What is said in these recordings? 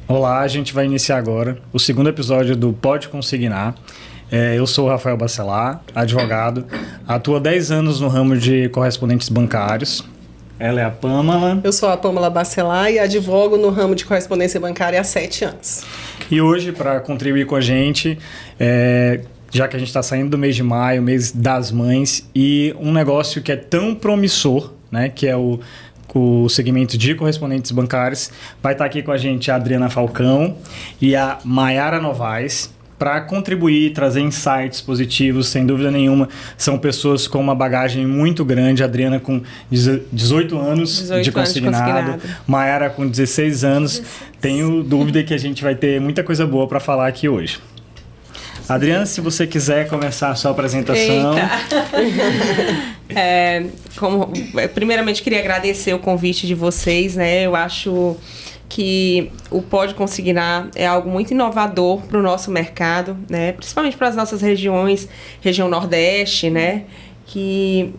Olá, a gente vai iniciar agora o segundo episódio do Pode Consignar. Eu sou o Rafael Bacelar, advogado, atuo há 10 anos no ramo de correspondentes bancários. Ela é a Pâmela. Eu sou a Pâmela Bacelar e advogo no ramo de correspondência bancária há 7 anos. E hoje, para contribuir com a gente, já que a gente está saindo do mês de maio, mês das mães, e um negócio que é tão promissor, né, que é o segmento de correspondentes bancários, vai estar aqui com a gente a Adriana Falcão e a Mayara Novaes, para contribuir, trazer insights positivos, sem dúvida nenhuma. São pessoas com uma bagagem muito grande. A Adriana com 18 anos de consignado. Mayara com 16 anos. Tenho dúvida que a gente vai ter muita coisa boa para falar aqui hoje. Adriana, se você quiser começar a sua apresentação. Primeiramente, queria agradecer o convite de vocês, né? Eu acho que o Pode Consignar é algo muito inovador para o nosso mercado, né? Principalmente para as nossas regiões, região Nordeste, né? Que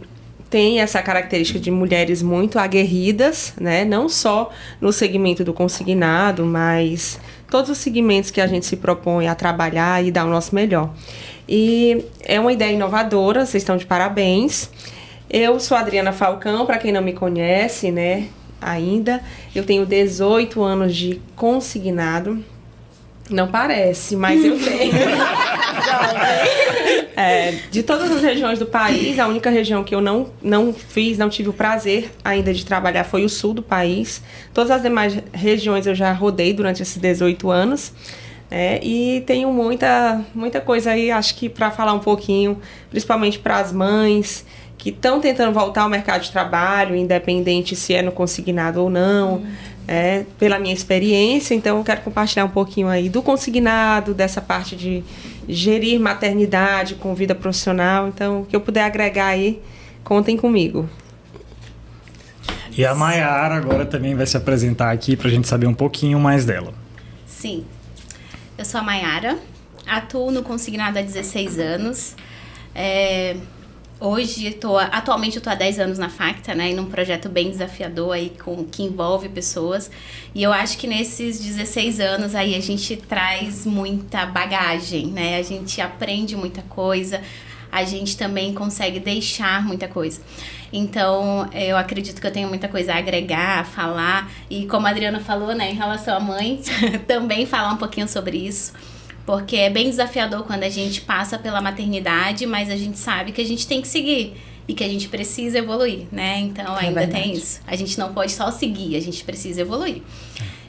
tem essa característica de mulheres muito aguerridas, né? Não só no segmento do consignado, mas todos os segmentos que a gente se propõe a trabalhar e dar o nosso melhor. E é uma ideia inovadora, vocês estão de parabéns. Eu sou a Adriana Falcão, para quem não me conhece, né? Ainda. Eu tenho 18 anos de consignado. Não parece, mas eu tenho. De todas as regiões do país, a única região que eu não tive o prazer ainda de trabalhar foi o sul do país. Todas as demais regiões eu já rodei durante esses 18 anos. E tenho muita coisa aí, acho que para falar um pouquinho, principalmente para as mães que estão tentando voltar ao mercado de trabalho, independente se é no consignado ou não, pela minha experiência. Então, eu quero compartilhar um pouquinho aí do consignado, dessa parte de gerir maternidade com vida profissional. Então, o que eu puder agregar aí, contem comigo. E a Mayara agora também vai se apresentar aqui para a gente saber um pouquinho mais dela. Sim, eu sou a Mayara, atuo no consignado há 16 anos. Atualmente eu estou há 10 anos na Facta, né, em um projeto bem desafiador aí, que envolve pessoas. E eu acho que nesses 16 anos aí a gente traz muita bagagem, né? A gente aprende muita coisa, a gente também consegue deixar muita coisa. Então, eu acredito que eu tenho muita coisa a agregar, a falar. E como a Adriana falou, né, em relação à mãe, também falar um pouquinho sobre isso. Porque é bem desafiador quando a gente passa pela maternidade, mas a gente sabe que a gente tem que seguir e que a gente precisa evoluir, né? Então, ainda tem isso. A gente não pode só seguir, a gente precisa evoluir.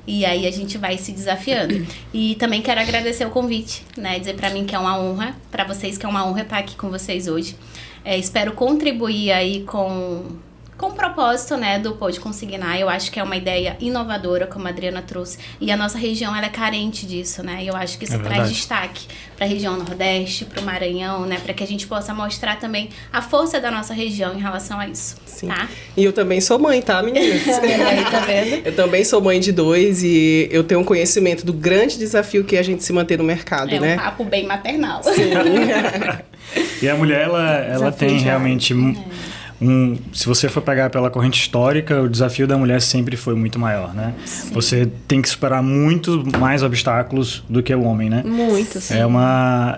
E aí a gente vai se desafiando. E também quero agradecer o convite, né? Dizer pra mim que é uma honra, pra vocês que é uma honra estar aqui com vocês hoje. Espero contribuir aí com o propósito, né, do Pode Consignar. Eu acho que é uma ideia inovadora, como a Adriana trouxe, e a nossa região, ela é carente disso, né, e eu acho que isso traz destaque para a região Nordeste, para o Maranhão, né, para que a gente possa mostrar também a força da nossa região em relação a isso. Sim. Tá? E eu também sou mãe, tá, meninas? Aí, tá vendo? Eu também sou mãe de 2 e eu tenho um conhecimento do grande desafio que é a gente se manter no mercado, né? É um papo bem maternal. Sim. E a mulher, ela tem realmente... se você for pegar pela corrente histórica, o desafio da mulher sempre foi muito maior, né? Sim. Você tem que superar muito mais obstáculos do que o homem, né? Muito, sim. É uma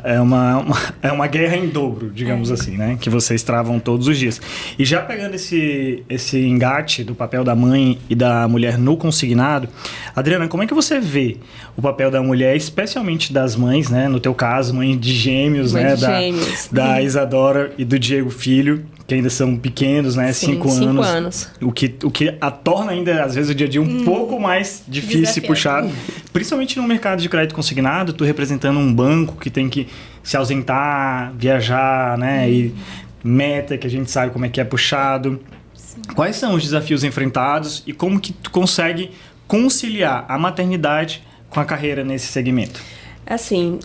guerra em dobro, digamos assim, né? Que vocês travam todos os dias. E já pegando esse engate do papel da mãe e da mulher no consignado, Adriana, como é que você vê o papel da mulher, especialmente das mães, né? No teu caso, mãe de gêmeos, mãe né? De gêmeos. Da Isadora e do Diego Filho, que ainda são pequenos, né? Sim, 5 5 anos. anos. O que a torna ainda, às vezes, o dia a dia um pouco mais difícil e puxado. Principalmente no mercado de crédito consignado, tu representando um banco que tem que se ausentar, viajar, né? E meta, que a gente sabe como é que é puxado. Sim. Quais são os desafios enfrentados e como que tu consegue conciliar a maternidade com a carreira nesse segmento? Assim,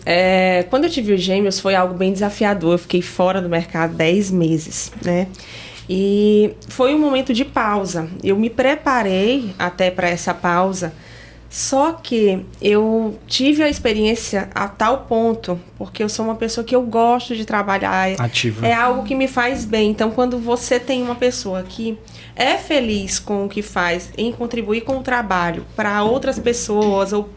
quando eu tive os gêmeos foi algo bem desafiador. Eu fiquei fora do mercado 10 meses, né? E foi um momento de pausa. Eu me preparei até para essa pausa Só que eu tive a experiência a tal ponto, porque eu sou uma pessoa que eu gosto de trabalhar. Ativa. É algo que me faz bem. Então, quando você tem uma pessoa que é feliz com o que faz, em contribuir com o trabalho para outras pessoas, ou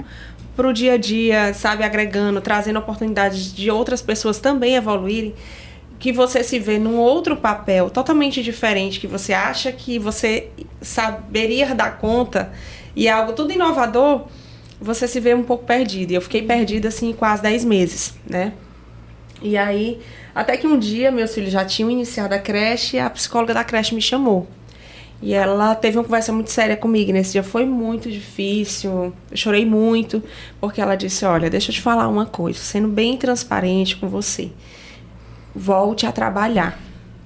para o dia a dia, sabe, agregando, trazendo oportunidades de outras pessoas também evoluírem, que você se vê num outro papel totalmente diferente, que você acha que você saberia dar conta, e é algo tudo inovador, você se vê um pouco perdido. E eu fiquei perdida, assim, quase 10 meses, né? E aí, até que um dia, meus filhos já tinham iniciado a creche, e a psicóloga da creche me chamou. E ela teve uma conversa muito séria comigo. Nesse dia foi muito difícil, eu chorei muito, porque ela disse, olha, deixa eu te falar uma coisa, sendo bem transparente com você, volte a trabalhar.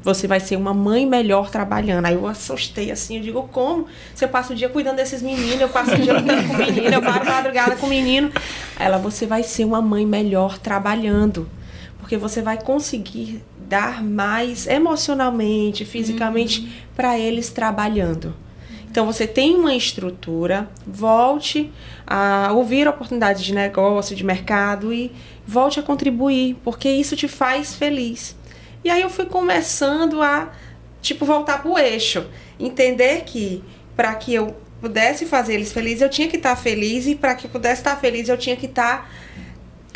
Você vai ser uma mãe melhor trabalhando. Aí eu assustei assim, eu digo, como? Se eu passo o dia cuidando desses meninos, eu passo o dia cuidando com o menino, eu paro madrugada com o menino. Aí ela, você vai ser uma mãe melhor trabalhando. Porque você vai conseguir dar mais emocionalmente, fisicamente, para eles trabalhando. Então, você tem uma estrutura, volte a ouvir oportunidades de negócio, de mercado e volte a contribuir, porque isso te faz feliz. E aí eu fui começando a, voltar pro eixo. Entender que, para que eu pudesse fazer eles felizes, eu tinha que estar feliz. E para que eu pudesse estar feliz, eu tinha que estar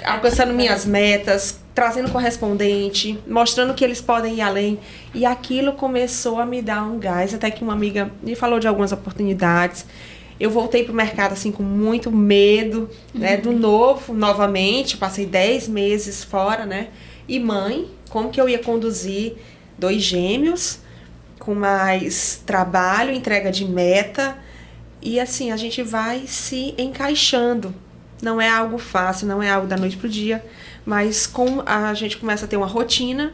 alcançando minhas metas, trazendo correspondente, mostrando que eles podem ir além. E aquilo começou a me dar um gás, até que uma amiga me falou de algumas oportunidades. Eu voltei pro mercado, assim, com muito medo, né, do novo, novamente. Passei 10 meses fora, né? E mãe, como que eu ia conduzir 2 gêmeos, com mais trabalho, entrega de meta. E assim, a gente vai se encaixando. Não é algo fácil, não é algo da noite pro dia, mas a gente começa a ter uma rotina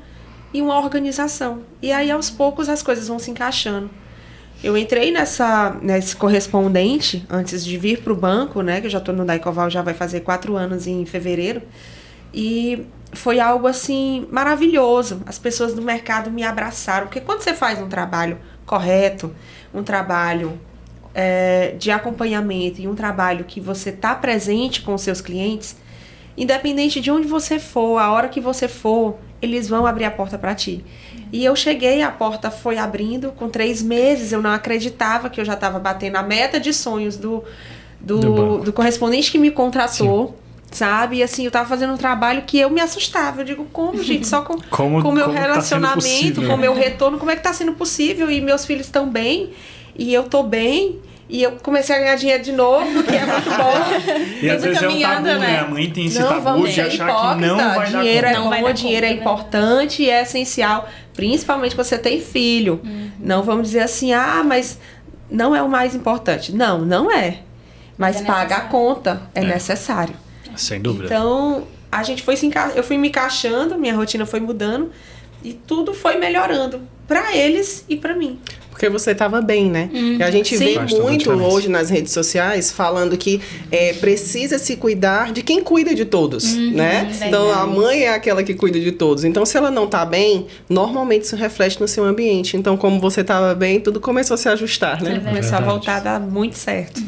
e uma organização. E aí, aos poucos, as coisas vão se encaixando. Eu entrei nesse correspondente antes de vir para o banco, né? Que eu já estou no Daicoval, já vai fazer 4 anos em fevereiro. E foi algo, assim, maravilhoso. As pessoas do mercado me abraçaram. Porque quando você faz um trabalho correto, um trabalho de acompanhamento e um trabalho que você está presente com os seus clientes, independente de onde você for, a hora que você for, eles vão abrir a porta para ti. E eu cheguei, a porta foi abrindo, com 3 meses, eu não acreditava que eu já estava batendo a meta de sonhos do correspondente que me contratou. Sim. Sabe? E assim, eu tava fazendo um trabalho que eu me assustava. Eu digo, como, gente? Só com o meu relacionamento, com o meu retorno, como é que tá sendo possível? E meus filhos estão bem, e eu tô bem. E eu comecei a ganhar dinheiro de novo, que é muito bom. E às vezes é um tabu, né? A mãe tem esse tabu de achar que não vai dar dinheiro conta. É bom, dinheiro é importante e é essencial. Principalmente quando você tem filho. Não vamos dizer assim, mas não é o mais importante. Não, não é. Mas paga a conta, é necessário. Sem dúvida. Então, a gente eu fui me encaixando, minha rotina foi mudando e tudo foi melhorando para eles e para mim. Porque você estava bem, né? E a gente vê muito hoje nas redes sociais falando que precisa se cuidar de quem cuida de todos, né? Verdade. Então, a mãe é aquela que cuida de todos. Então, se ela não está bem, normalmente isso reflete no seu ambiente. Então, como você estava bem, tudo começou a se ajustar, né? Começou a voltar a dar muito certo.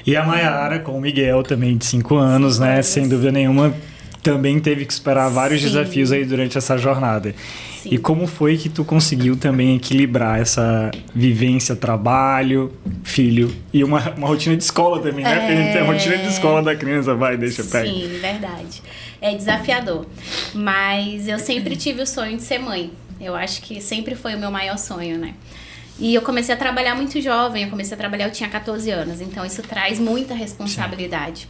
E a Mayara, com o Miguel, também de 5 anos, né? Sem dúvida nenhuma, também teve que superar vários desafios aí durante essa jornada. Sim. E como foi que tu conseguiu também equilibrar essa vivência, trabalho, filho e uma rotina de escola também, né? Porque a gente tem a rotina de escola da criança, pega. Sim, verdade. É desafiador. Mas eu sempre tive o sonho de ser mãe. Eu acho que sempre foi o meu maior sonho, né? E eu comecei a trabalhar muito jovem, eu tinha 14 anos, então isso traz muita responsabilidade. Sim.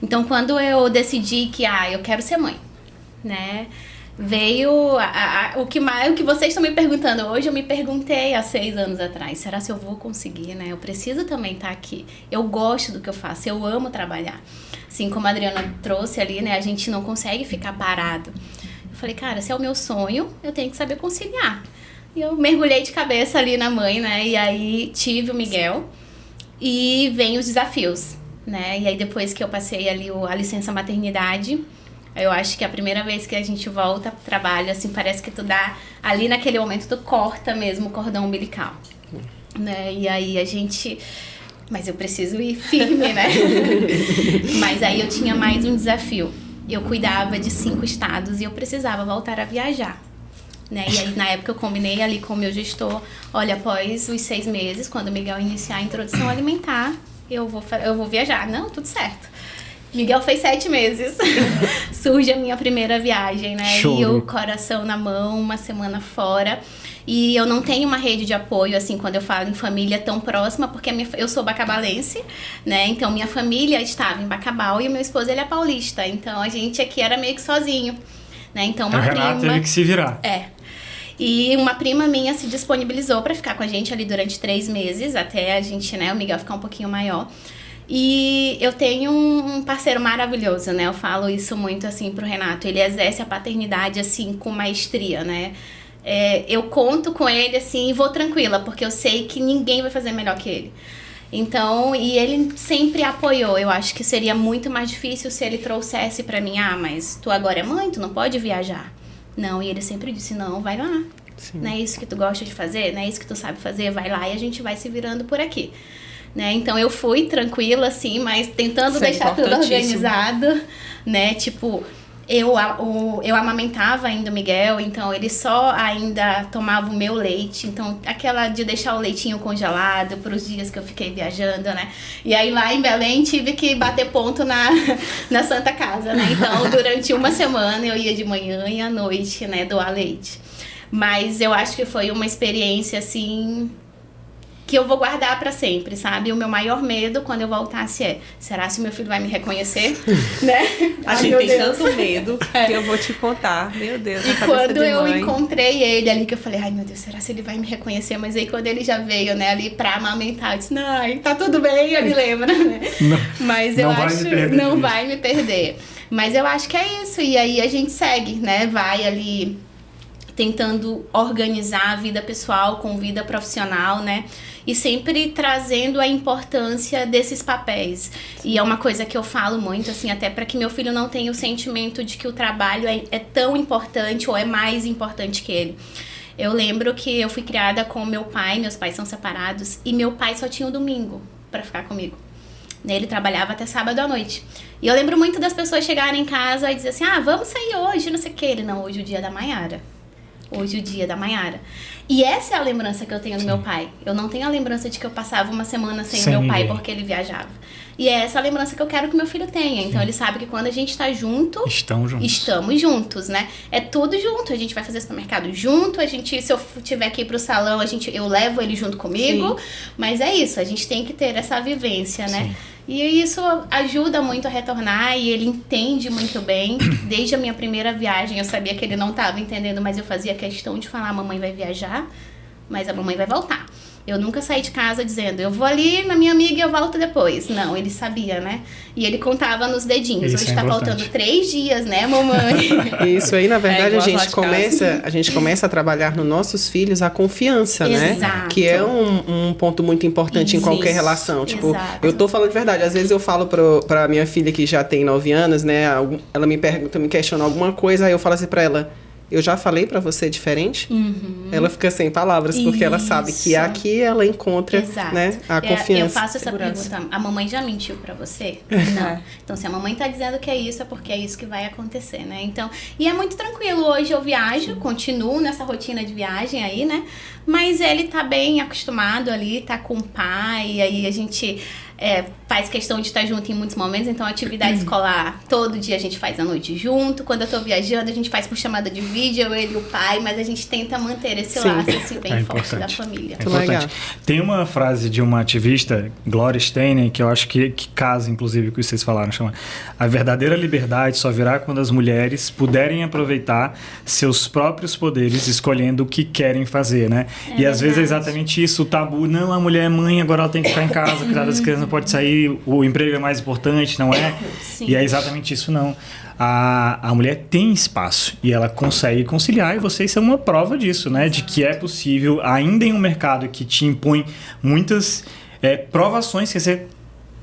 Então, quando eu decidi que, eu quero ser mãe, né, veio o que vocês estão me perguntando hoje, eu me perguntei há 6 anos atrás, será se eu vou conseguir, né, eu preciso também estar aqui, eu gosto do que eu faço, eu amo trabalhar. Assim como a Adriana trouxe ali, né, a gente não consegue ficar parado. Eu falei, cara, se é o meu sonho, eu tenho que saber conciliar. E eu mergulhei de cabeça ali na mãe, né? E aí tive o Miguel e vem os desafios, né? E aí depois que eu passei ali a licença maternidade, eu acho que a primeira vez que a gente volta pro trabalho, assim, parece que tu dá, ali naquele momento tu corta mesmo o cordão umbilical, né? E aí a gente mas eu preciso ir firme, né? Mas aí eu tinha mais um desafio. Eu cuidava de 5 estados e eu precisava voltar a viajar. Né? E aí, na época, eu combinei ali com o meu gestor, olha, após os 6 meses, quando o Miguel iniciar a introdução alimentar, eu vou viajar. Não, tudo certo. Miguel fez 7 meses. Surge a minha primeira viagem, né? Show. E o coração na mão, uma semana fora. E eu não tenho uma rede de apoio, assim, quando eu falo em família tão próxima, porque eu sou bacabalense, né? Então, minha família estava em Bacabal e o meu esposo, ele é paulista. Então, a gente aqui era meio que sozinho, né? Então, uma prima... Renata teve que se virar. E uma prima minha se disponibilizou para ficar com a gente ali durante 3 meses, até a gente, né, o Miguel ficar um pouquinho maior. E eu tenho um parceiro maravilhoso, né? Eu falo isso muito, assim, pro Renato. Ele exerce a paternidade, assim, com maestria, né? Eu conto com ele, assim, e vou tranquila, porque eu sei que ninguém vai fazer melhor que ele. Então, e ele sempre apoiou. Eu acho que seria muito mais difícil se ele trouxesse pra mim, mas tu agora é mãe, tu não pode viajar. Não, e ele sempre disse, não, vai lá. Sim. Não é isso que tu gosta de fazer? Não é isso que tu sabe fazer? Vai lá e a gente vai se virando por aqui. Né? Então, eu fui tranquila, assim, mas tentando deixar tudo organizado, né? Tipo... Eu amamentava ainda o Miguel, então ele só ainda tomava o meu leite. Então, aquela de deixar o leitinho congelado para os dias que eu fiquei viajando, né? E aí, lá em Belém, tive que bater ponto na Santa Casa, né? Então, durante uma semana, eu ia de manhã e à noite, né? Doar leite. Mas eu acho que foi uma experiência, assim... que eu vou guardar pra sempre, sabe? O meu maior medo quando eu voltasse será se meu filho vai me reconhecer? Né? A gente tem tanto medo que eu vou te contar. Meu Deus, e quando eu encontrei ele ali, que eu falei, ai meu Deus, será se ele vai me reconhecer? Mas aí quando ele já veio, né, ali pra amamentar, eu disse, não, tá tudo bem, eu me lembro, né? Não, mas eu acho, não vai me perder. Mas eu acho que é isso, e aí a gente segue, né? Vai ali tentando organizar a vida pessoal com vida profissional, né? E sempre trazendo a importância desses papéis. E é uma coisa que eu falo muito, assim, até para que meu filho não tenha o sentimento de que o trabalho é tão importante ou é mais importante que ele. Eu lembro que eu fui criada com meu pai, meus pais são separados, e meu pai só tinha o domingo para ficar comigo. Ele trabalhava até sábado à noite. E eu lembro muito das pessoas chegarem em casa e dizer assim, vamos sair hoje, não sei o que. Ele, não, hoje é o dia da Maiara. Hoje o dia da Maiara. E essa é a lembrança que eu tenho do meu pai. Eu não tenho a lembrança de que eu passava uma semana sem o meu pai porque ele viajava. E é essa a lembrança que eu quero que meu filho tenha. Então ele sabe que quando a gente tá junto... Estamos juntos, né? É tudo junto. A gente vai fazer supermercado junto. Se eu tiver que ir pro salão, eu levo ele junto comigo. Sim. Mas é isso. A gente tem que ter essa vivência, né? Sim. E isso ajuda muito a retornar e ele entende muito bem. Desde a minha primeira viagem, eu sabia que ele não estava entendendo, mas eu fazia questão de falar, a mamãe vai viajar, mas a mamãe vai voltar. Eu nunca saí de casa dizendo, eu vou ali na minha amiga e eu volto depois. Não, ele sabia, né? E ele contava nos dedinhos. Hoje está faltando 3 dias, né, mamãe? Isso aí, na verdade, a gente começa a trabalhar nos nossos filhos a confiança, né? Exato. Que é um ponto muito importante em qualquer relação. Tipo, eu tô falando de verdade. Às vezes eu falo pra minha filha que já tem 9 anos, né? Ela me pergunta, me questiona alguma coisa, aí eu falo assim pra ela... Eu já falei pra você diferente? Uhum. Ela fica sem palavras, porque ela sabe que aqui ela encontra, né, a confiança. Eu faço essa pergunta, a mamãe já mentiu pra você? Não. Então, se a mamãe tá dizendo que é isso, é porque é isso que vai acontecer, né? Então, e é muito tranquilo. Hoje eu viajo, continuo nessa rotina de viagem aí, né? Mas ele tá bem acostumado ali, tá com o pai, e aí a gente... faz questão de estar junto em muitos momentos, então a atividade escolar, todo dia a gente faz à noite junto, quando eu tô viajando a gente faz por chamada de vídeo, eu, ele e o pai, mas a gente tenta manter esse laço assim, bem forte da família. É importante. Tem uma frase de uma ativista, Gloria Steinem, que eu acho que casa, inclusive, com o que vocês falaram, chama: a verdadeira liberdade só virá quando as mulheres puderem aproveitar seus próprios poderes, escolhendo o que querem fazer, né? E às vezes é exatamente isso, o tabu, não, a mulher é mãe, agora ela tem que ficar em casa, cuidar das crianças, pode sair, o emprego é mais importante, não é? Sim. E é exatamente isso, não. A mulher tem espaço e ela consegue conciliar, e vocês são uma prova disso, né? De que é possível, ainda em um mercado que te impõe muitas provações, que você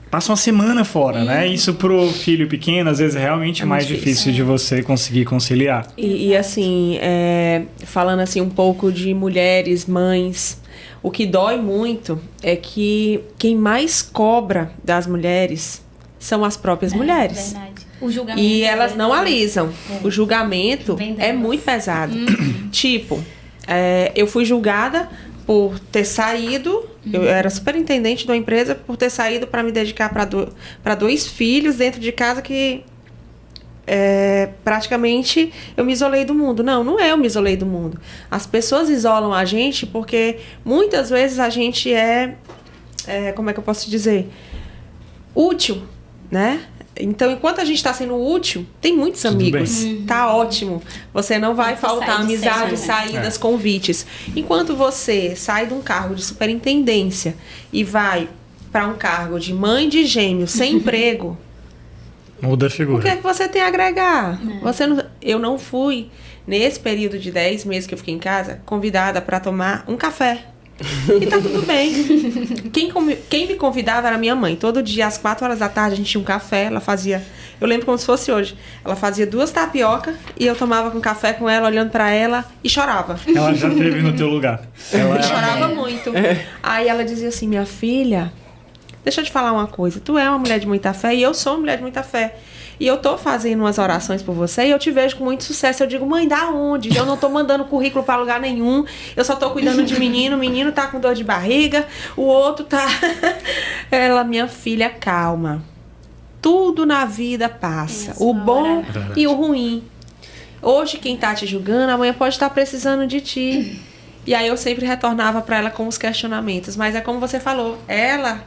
passa uma semana fora, né? Isso pro filho pequeno, às vezes, é realmente mais difícil de você conseguir conciliar. E assim, falando assim um pouco de mulheres, mães, o que dói muito é que quem mais cobra das mulheres são as próprias mulheres. Verdade. O julgamento E elas não alisam. O julgamento é muito pesado. Tipo, eu fui julgada por ter saído, eu era superintendente de uma empresa, por ter saído para me dedicar para 2 filhos dentro de casa que praticamente eu me isolei do mundo. Não é eu me isolei do mundo. As pessoas isolam a gente porque muitas vezes a gente como é que eu posso dizer? Útil, né? Então, enquanto a gente está sendo útil, tem muitos Tudo amigos. bem. Tá ótimo. Você não vai Não faltar sai de amizade, cena, né? saídas, convites. Enquanto você sai de um cargo de superintendência e vai para um cargo de mãe de gêmeos sem emprego, Muda a o que figura. é que você tem a agregar? Eu não fui, nesse período de 10 meses que eu fiquei em casa, convidada para tomar um café. E tá tudo bem. Quem me convidava era minha mãe. Todo dia, às 4 horas da tarde, a gente tinha um café. Ela fazia... Eu lembro como se fosse hoje. Ela fazia 2 tapioca e eu tomava um café com ela, olhando pra ela e chorava. Ela já esteve no teu lugar. Ela E chorava muito. Aí ela dizia assim, minha filha, deixa eu te falar uma coisa. Tu é uma mulher de muita fé e eu sou uma mulher de muita fé. E eu tô fazendo umas orações por você e eu te vejo com muito sucesso. Eu digo, mãe, da onde? Eu não tô mandando currículo pra lugar nenhum. Eu só tô cuidando de menino. O menino tá com dor de barriga. O outro tá... Ela, minha filha, calma. Tudo na vida passa. Isso, O bom Verdade. e o ruim. Hoje quem tá te julgando, amanhã pode estar precisando de ti. E aí eu sempre retornava pra ela com os questionamentos. Mas é como você falou, ela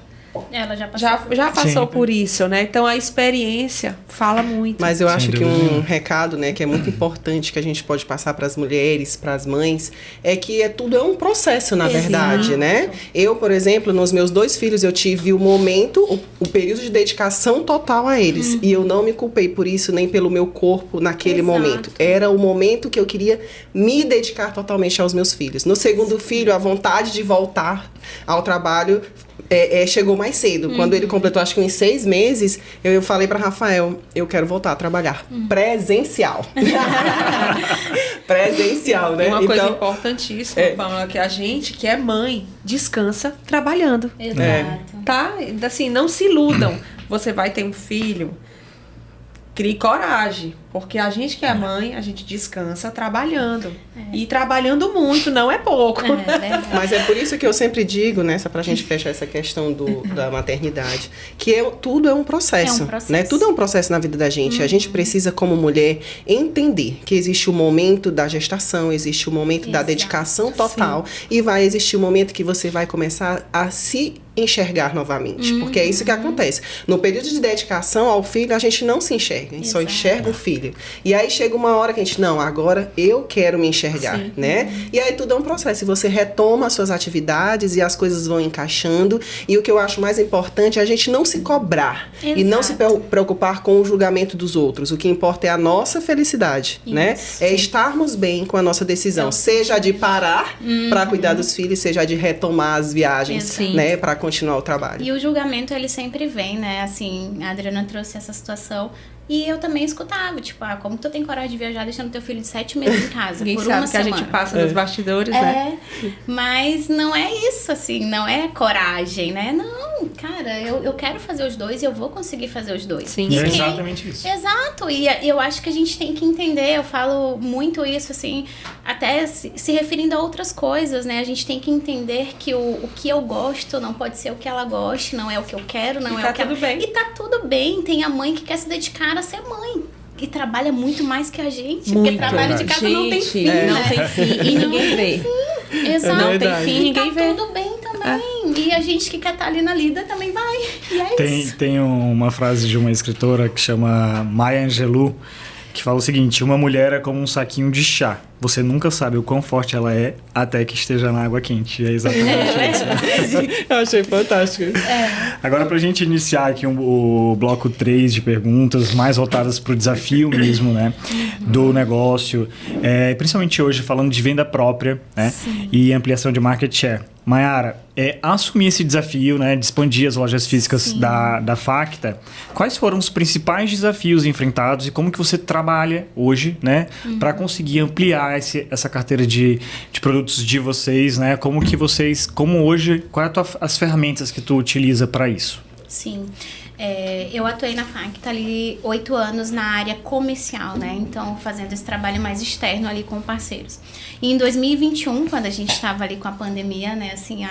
Ela já passou. já passou Sim. por isso, né? Então a experiência fala muito. Mas eu Sem acho que dúvida. um recado, né, que é muito importante que a gente pode passar para as mulheres, para as mães, é que tudo é um processo, na Exato. verdade, né? Eu, por exemplo, nos meus 2 filhos, eu tive o momento, o período de dedicação total a eles. E eu não me culpei por isso, nem pelo meu corpo naquele Exato. momento. Era o momento que eu queria me dedicar totalmente aos meus filhos. No segundo filho, a vontade de voltar ao trabalho chegou mais cedo. Quando ele completou, acho que uns 6 meses, eu falei para Rafael, eu quero voltar a trabalhar. Presencial. Presencial, né? Uma coisa importantíssima, Pamela, que a gente, que é mãe, descansa trabalhando. Exato. Tá? Assim, não se iludam. Você vai ter um filho, crie coragem. Porque a gente que é mãe, a gente descansa trabalhando. E trabalhando muito, não é pouco. Verdade. Mas é por isso que eu sempre digo, né, só pra gente fechar essa questão da maternidade, que tudo é um processo, É um processo. né? Tudo é um processo na vida da gente. A gente precisa, como mulher, entender que existe o momento da gestação, existe o momento da Exato. dedicação total e vai existir o momento que você vai começar a se enxergar novamente, porque é isso que acontece. No período de dedicação ao filho, a gente não se enxerga, a gente só Exato. enxerga o filho. E aí chega uma hora que a gente, não, agora eu quero me enxergar, né? E aí tudo é um processo. E você retoma as suas atividades e as coisas vão encaixando. E o que eu acho mais importante é a gente não se cobrar e não se preocupar com o julgamento dos outros. O que importa é a nossa felicidade, né? É estarmos bem com a nossa decisão. Seja de parar para cuidar dos filhos, seja de retomar as viagens, Exato. né? Para continuar o trabalho. E o julgamento, ele sempre vem, né? Assim, a Adriana trouxe essa situação. E eu também escutava, tipo, como tu tem coragem de viajar deixando teu filho de 7 meses em casa? Ninguém por sabe uma que a semana. gente passa nos bastidores, né? Mas não é isso, assim, não é coragem, né? Não, cara, eu quero fazer os dois e eu vou conseguir fazer os dois. Sim. E É quem- exatamente isso. Exato, e eu acho que a gente tem que entender, eu falo muito isso, assim, até se referindo a outras coisas, né? A gente tem que entender que o que eu gosto não pode ser o que ela goste, não é o que eu quero, não E é tá o que tudo bem. E tá tudo bem, tem a mãe que quer se dedicar a ser mãe. E trabalha muito mais que a gente, porque Muito. trabalho de casa não tem Gente, fim, não né? tem fim e ninguém vê. Exato. Não tem verdade. fim, E ninguém tá vê. tudo bem também. E a gente que quer estar ali na lida também vai. E é isso. Tem uma frase de uma escritora que chama Maya Angelou, que fala o seguinte: uma mulher é como um saquinho de chá. você nunca sabe o quão forte ela é até que esteja na água quente. É exatamente isso. Né? Eu achei fantástico. Agora, pra gente iniciar aqui o bloco 3 de perguntas, mais voltadas pro desafio mesmo, né? Do negócio. Principalmente hoje, falando de venda própria, né? E ampliação de market share. Mayara, assumir esse desafio, né, de expandir as lojas físicas da Facta, quais foram os principais desafios enfrentados e como que você trabalha hoje, né, para conseguir ampliar essa carteira de produtos de vocês, né? Como hoje, quais as ferramentas que tu utiliza para isso? Sim. Eu atuei na Facta ali 8 anos na área comercial, né? Então, fazendo esse trabalho mais externo ali com parceiros. E em 2021, quando a gente estava ali com a pandemia, né? Assim,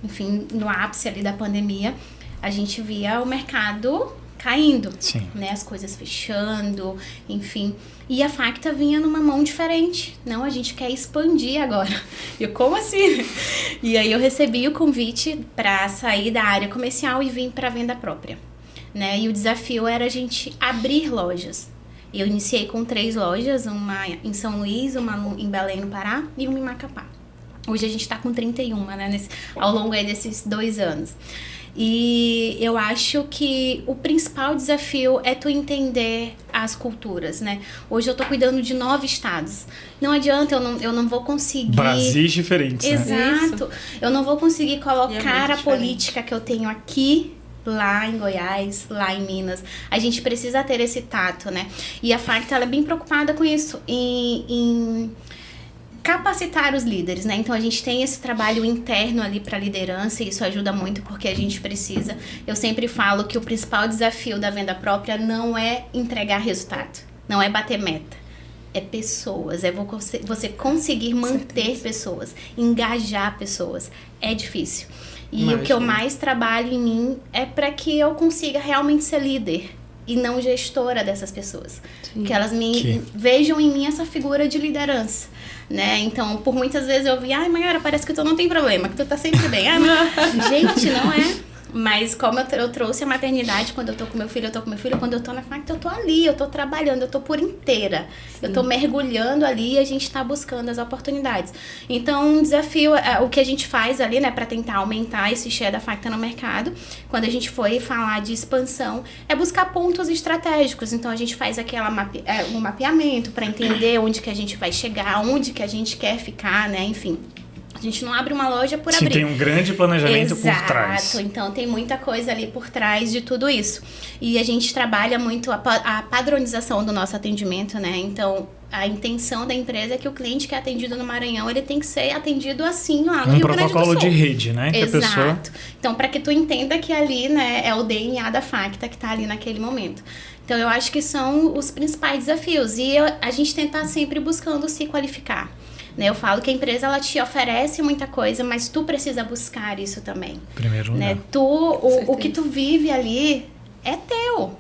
enfim, no ápice ali da pandemia, a gente via o mercado caindo, né? As coisas fechando, enfim. E a Facta vinha numa mão diferente. Não, a gente quer expandir agora. Eu, como assim? E aí eu recebi o convite para sair da área comercial e vir para a venda própria, né? E o desafio era a gente abrir lojas. Eu iniciei com 3 lojas, uma em São Luís, uma em Belém, no Pará, e uma em Macapá. Hoje a gente está com 31, né? Ao longo aí desses 2 anos. E eu acho que o principal desafio é tu entender as culturas, né? Hoje eu tô cuidando de 9 estados. Não adianta, eu não vou conseguir... Brasis diferentes, né? Exato. Eu não vou conseguir colocar a política que eu tenho aqui, lá em Goiás, lá em Minas. A gente precisa ter esse tato, né? E a Facta, ela é bem preocupada com isso, em capacitar os líderes, né? Então a gente tem esse trabalho interno ali para liderança e isso ajuda muito porque a gente precisa. Eu sempre falo que o principal desafio da venda própria não é entregar resultado, não é bater meta, é pessoas, é você conseguir manter pessoas, engajar pessoas. É difícil. E o que eu mais trabalho em mim é para que eu consiga realmente ser líder e não gestora dessas pessoas. Que elas vejam em mim essa figura de liderança, né? Então, por muitas vezes eu vi, Mayara, parece que tu não tem problema, que tu tá sempre bem. Gente, não é. Mas como eu trouxe a maternidade, quando eu tô com meu filho, eu tô com meu filho. Quando eu tô na Facta, eu tô ali, eu tô trabalhando, eu tô por inteira. Eu tô mergulhando ali e a gente tá buscando as oportunidades. Então, um desafio, o que a gente faz ali, né, pra tentar aumentar esse share da Facta no mercado, quando a gente foi falar de expansão, é buscar pontos estratégicos. Então, a gente faz um mapeamento pra entender onde que a gente vai chegar, onde que a gente quer ficar, né, enfim. A gente não abre uma loja por abrir. Tem um grande planejamento por trás. Exato, então tem muita coisa ali por trás de tudo isso. E a gente trabalha muito a padronização do nosso atendimento, né? Então, a intenção da empresa é que o cliente que é atendido no Maranhão, ele tem que ser atendido assim lá no Rio Grande do Sul. Um protocolo de rede, né? Exato. Então, para que tu entenda que ali, né, é o DNA da Facta que tá ali naquele momento. Então, eu acho que são os principais desafios. E a gente tentar sempre buscando se qualificar. Né, eu falo que a empresa ela te oferece muita coisa, mas tu precisa buscar isso também. Primeiro lugar. Né? O que tu vive ali é teu.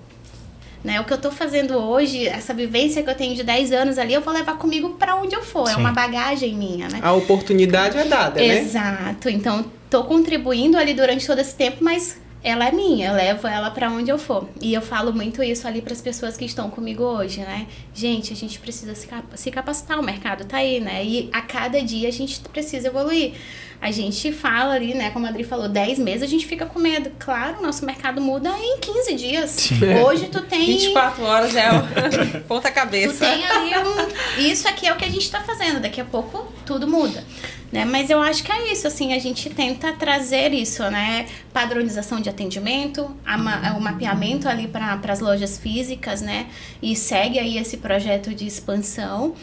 Né? O que eu tô fazendo hoje, essa vivência que eu tenho de 10 anos ali, eu vou levar comigo para onde eu for. Sim. É uma bagagem minha, né? A oportunidade é dada, né? Exato. Então, tô contribuindo ali durante todo esse tempo, mas ela é minha, eu levo ela pra onde eu for. E eu falo muito isso ali pras pessoas que estão comigo hoje, né? Gente, a gente precisa se capacitar, o mercado tá aí, né? E a cada dia a gente precisa evoluir. A gente fala ali, né? Como a Adri falou, 10 meses a gente fica com medo. Claro, o nosso mercado muda em 15 dias. Sim. Hoje tu tem... 24 horas é o ponta cabeça. Tu tem ali isso aqui é o que a gente tá fazendo. Daqui a pouco tudo muda. Né? Mas eu acho que é isso, assim, a gente tenta trazer isso, né? Padronização de atendimento, o mapeamento ali para as lojas físicas, né? E segue aí esse projeto de expansão.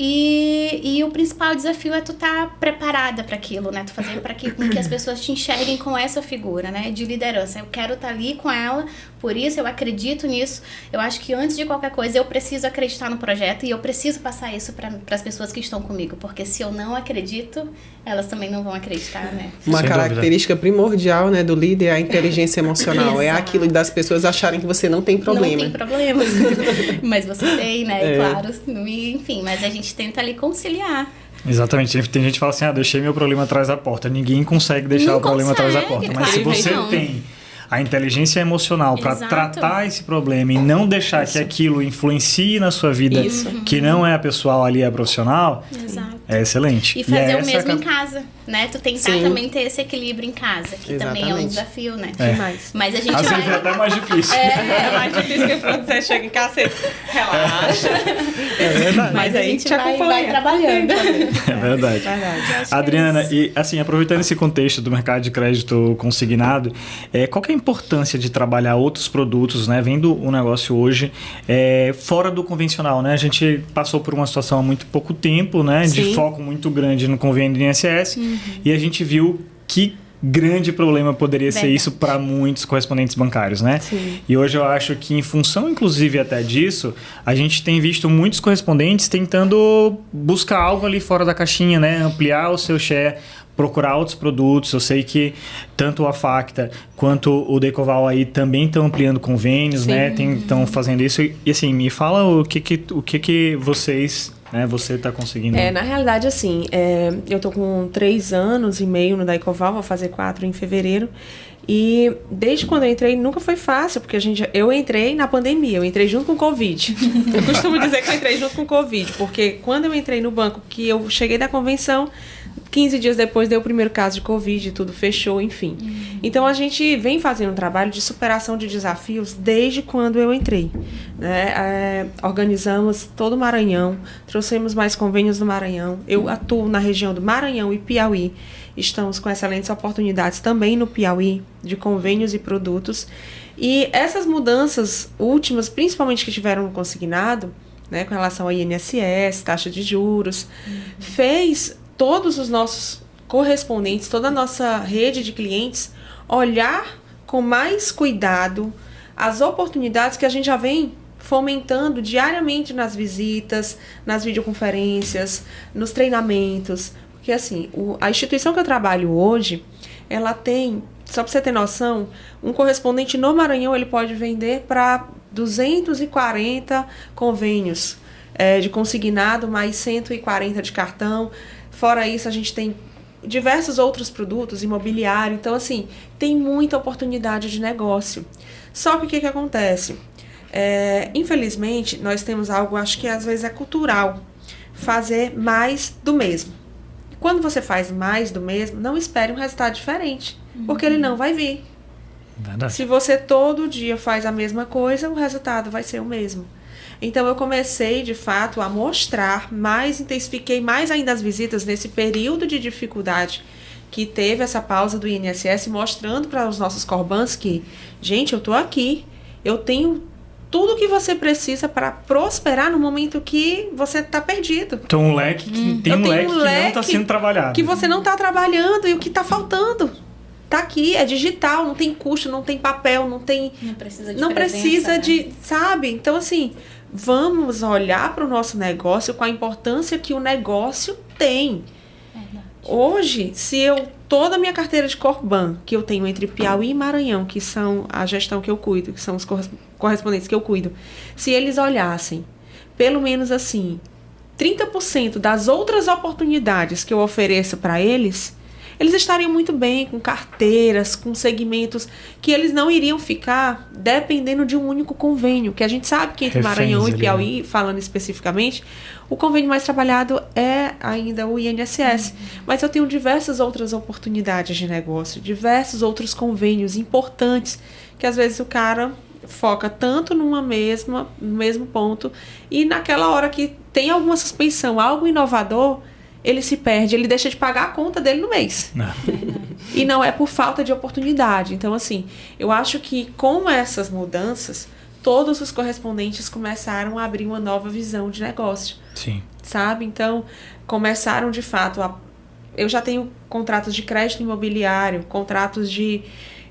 E o principal desafio é tu estar preparada para aquilo, né? Tu fazer para que as pessoas te enxerguem com essa figura, né? De liderança. Eu quero estar ali com ela, por isso eu acredito nisso. Eu acho que antes de qualquer coisa eu preciso acreditar no projeto e eu preciso passar isso para as pessoas que estão comigo, porque se eu não acredito, elas também não vão acreditar, né? Uma característica primordial, né, do líder é a inteligência emocional. É aquilo das pessoas acharem que você não tem problema. Não tem problemas, mas você tem, né? Claro, enfim, mas a gente tenta ali conciliar. Exatamente. Tem gente que fala assim, deixei meu problema atrás da porta. Ninguém consegue deixar o problema atrás da porta. Mas se você tem a inteligência emocional para tratar esse problema e não deixar que aquilo influencie na sua vida, que não é a pessoal ali, é a profissional, é excelente. E fazer o mesmo em casa, né? Tu tentar também ter esse equilíbrio em casa, que também é um desafio, né? Mas a gente às vezes é até mais difícil. É mais difícil que quando você chega em casa, você relaxa. É verdade. Mas a gente vai trabalhando. É verdade. Adriana, e assim, aproveitando esse contexto do mercado de crédito consignado, qual que é a importância de trabalhar outros produtos, né? Vendo o negócio hoje fora do convencional, né? A gente passou por uma situação há muito pouco tempo, né? De foco muito grande no convênio do INSS e a gente viu que grande problema poderia ser isso para muitos correspondentes bancários, né? Sim. E hoje eu acho que em função, inclusive, até disso, a gente tem visto muitos correspondentes tentando buscar algo ali fora da caixinha, né? Ampliar o seu share, procurar outros produtos. Eu sei que tanto a Facta quanto o Decoval aí também estão ampliando convênios, né? Estão fazendo isso. E assim, me fala o que vocês... você está conseguindo... Na realidade, assim, eu estou com 3 anos e meio no Decoval, vou fazer 4 em fevereiro. E desde quando eu entrei, nunca foi fácil, porque eu entrei na pandemia, eu entrei junto com o Covid. Eu costumo dizer que eu entrei junto com o Covid, porque quando eu entrei no banco, que eu cheguei da convenção, 15 dias depois deu o primeiro caso de Covid, tudo fechou, enfim. Então, a gente vem fazendo um trabalho de superação de desafios desde quando eu entrei. Né? Organizamos todo o Maranhão, trouxemos mais convênios do Maranhão. Eu atuo na região do Maranhão e Piauí. Estamos com excelentes oportunidades também no Piauí, de convênios e produtos. E essas mudanças últimas, principalmente que tiveram no consignado, né, com relação ao INSS, taxa de juros, fez todos os nossos correspondentes, toda a nossa rede de clientes, olhar com mais cuidado as oportunidades que a gente já vem fomentando diariamente nas visitas, nas videoconferências, nos treinamentos. Porque assim, a instituição que eu trabalho hoje, ela tem, só para você ter noção, um correspondente no Maranhão, ele pode vender para 240 convênios de consignado, mais 140 de cartão. Fora isso, a gente tem diversos outros produtos, imobiliário. Então, assim, tem muita oportunidade de negócio. Só que o que acontece? Infelizmente, nós temos algo, acho que às vezes é cultural, fazer mais do mesmo. Quando você faz mais do mesmo, não espere um resultado diferente, porque ele não vai vir. Verdade. Se você todo dia faz a mesma coisa, o resultado vai ser o mesmo. Então, eu comecei, de fato, a mostrar mais, intensifiquei mais ainda as visitas nesse período de dificuldade que teve essa pausa do INSS, mostrando para os nossos corbans que, gente, eu estou aqui, eu tenho tudo que você precisa para prosperar no momento que você está perdido. Então, um leque que não está sendo trabalhado. Que você não está trabalhando e o que está faltando. Está aqui, é digital, não tem custo, não tem papel, não tem... Não precisa de, né? Sabe? Então, assim, vamos olhar para o nosso negócio com a importância que o negócio tem. Hoje, se toda a minha carteira de Corban, que eu tenho entre Piauí e Maranhão, que são a gestão que eu cuido, que são os correspondentes que eu cuido, se eles olhassem, pelo menos assim, 30% das outras oportunidades que eu ofereço para eles estariam muito bem com carteiras, com segmentos que eles não iriam ficar dependendo de um único convênio, que a gente sabe que entre Maranhão e Piauí, falando especificamente, o convênio mais trabalhado é ainda o INSS. Mas eu tenho diversas outras oportunidades de negócio, diversos outros convênios importantes, que às vezes o cara foca tanto no mesmo ponto, e naquela hora que tem alguma suspensão, algo inovador, ele se perde, ele deixa de pagar a conta dele no mês. E não é por falta de oportunidade. Então, assim, eu acho que com essas mudanças, todos os correspondentes começaram a abrir uma nova visão de negócio. Sim. Sabe? Então, começaram de fato eu já tenho contratos de crédito imobiliário, contratos de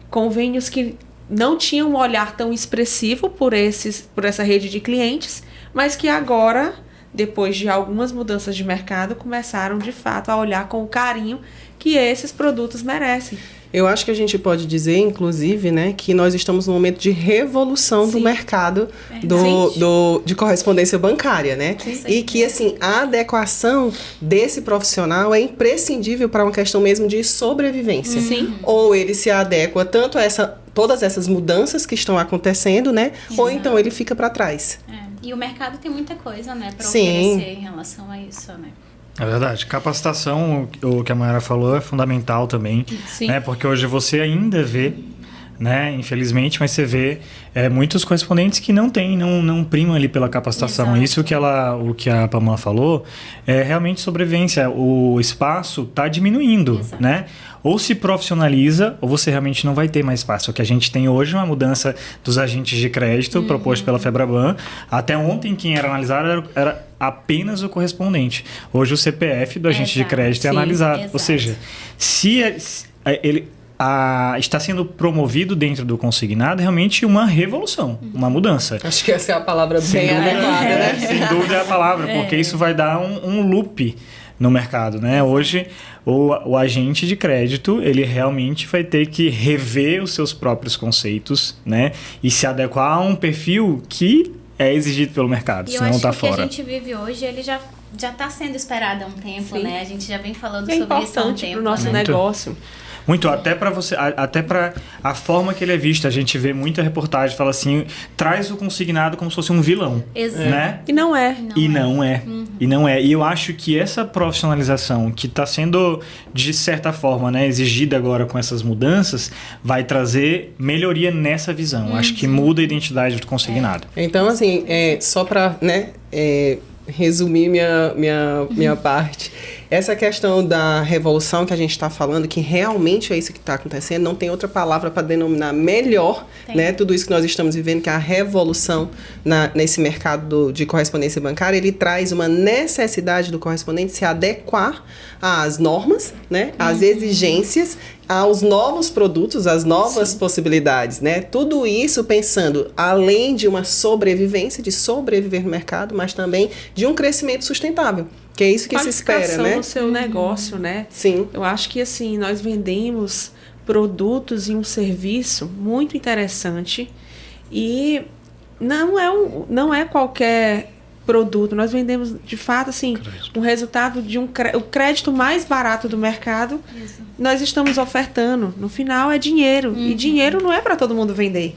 convênios que não tinham um olhar tão expressivo por essa rede de clientes, mas que agora, depois de algumas mudanças de mercado, começaram de fato a olhar com o carinho que esses produtos merecem. Eu acho que a gente pode dizer, inclusive, né, que nós estamos num momento de revolução do mercado de correspondência bancária, né? Sim. E que, assim, a adequação desse profissional é imprescindível para uma questão mesmo de sobrevivência. Sim. Ou ele se adequa tanto a todas essas mudanças que estão acontecendo, né? Exato. Ou então ele fica para trás. E o mercado tem muita coisa, né, para oferecer em relação a isso, né? É verdade. Capacitação, o que a Mayara falou, é fundamental também. Sim. Né? Porque hoje você ainda vê, né, infelizmente, mas você vê muitos correspondentes que não primam ali pela capacitação. Exato. Isso o que a Pamela falou é realmente sobrevivência. O espaço está diminuindo, exato, né? Ou se profissionaliza, ou você realmente não vai ter mais espaço. O que a gente tem hoje é uma mudança dos agentes de crédito proposto pela FEBRABAN. Até ontem, quem era analisado era apenas o correspondente. Hoje, o CPF do agente de crédito é analisado. Exato. Ou seja, se ele está sendo promovido dentro do consignado, é realmente uma revolução, uma mudança. Acho que essa é a palavra bem adequada, né? Sem dúvida é a palavra, porque isso vai dar um loop no mercado, né? Hoje, o agente de crédito, ele realmente vai ter que rever os seus próprios conceitos, né? E se adequar a um perfil que é exigido pelo mercado, senão está fora. E eu acho que o que a gente vive hoje, ele já está sendo esperado há um tempo, sim, né? A gente já vem falando sobre isso há um tempo. Para o nosso negócio. Muito, até para a forma que ele é visto. A gente vê muita reportagem, fala assim, traz o consignado como se fosse um vilão. Exato. Né? E não é. E não é. E eu acho que essa profissionalização que está sendo, de certa forma, né, exigida agora com essas mudanças, vai trazer melhoria nessa visão. Acho que muda a identidade do consignado. Então, assim, só para, né, resumir minha parte. Essa questão da revolução que a gente está falando, que realmente é isso que está acontecendo, não tem outra palavra para denominar melhor, né, tudo isso que nós estamos vivendo, que é a revolução nesse mercado de correspondência bancária. Ele traz uma necessidade do correspondente se adequar às normas, né, às exigências, aos novos produtos, às novas possibilidades, né? Tudo isso pensando além de uma sobrevivência, de sobreviver no mercado, mas também de um crescimento sustentável. Que é isso que se espera, né? No seu negócio, né? Sim. Eu acho que, assim, nós vendemos produtos e um serviço muito interessante e não é qualquer produto. Nós vendemos, de fato, assim, um resultado de o crédito mais barato do mercado. Isso. Nós estamos ofertando. No final, é dinheiro. E dinheiro não é para todo mundo vender.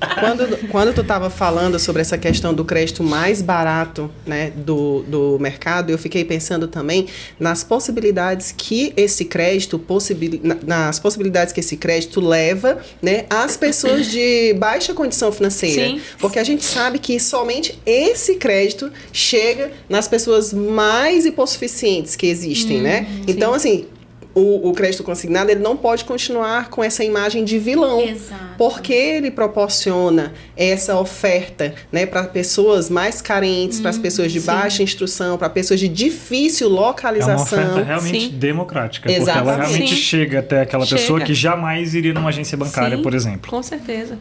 Quando tu estava falando sobre essa questão do crédito mais barato, né, do mercado, eu fiquei pensando também nas possibilidades que esse crédito leva, né, às pessoas de baixa condição financeira. Sim. Porque a gente sabe que somente esse crédito chega nas pessoas mais hipossuficientes que existem, né? Então, assim, o crédito consignado, ele não pode continuar com essa imagem de vilão. Exato. Porque ele proporciona essa oferta, né, para pessoas mais carentes, para as pessoas de baixa instrução, para pessoas de difícil localização. É uma oferta realmente democrática. Exatamente. Porque ela realmente chega até aquela pessoa que jamais iria numa agência bancária, por exemplo. Com certeza.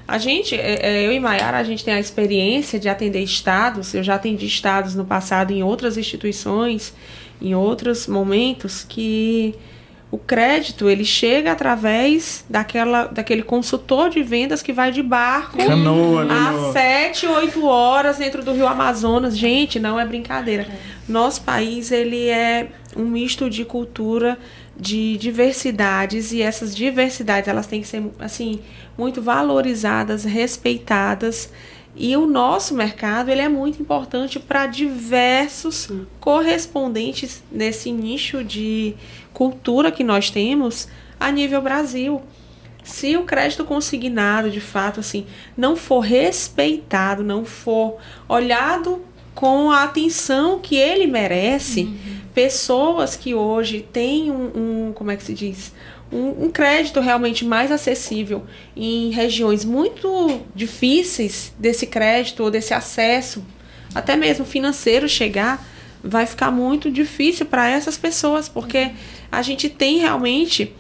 A gente, eu e Mayara, a gente tem a experiência de atender estados. Eu já atendi estados no passado em outras instituições, em outros momentos, que o crédito, ele chega através daquele consultor de vendas que vai de barco às 7, 8 horas dentro do Rio Amazonas. Gente, não é brincadeira. Nosso país, ele é um misto de cultura, de diversidades, e essas diversidades, elas têm que ser, assim, muito valorizadas, respeitadas. E o nosso mercado, ele é muito importante para diversos correspondentes nesse nicho de cultura que nós temos a nível Brasil. Se o crédito consignado, de fato, assim, não for respeitado, não for olhado com a atenção que ele merece, pessoas que hoje têm como é que se diz? Um crédito realmente mais acessível em regiões muito difíceis desse crédito ou desse acesso, até mesmo financeiro, chegar, vai ficar muito difícil para essas pessoas, porque a gente tem realmente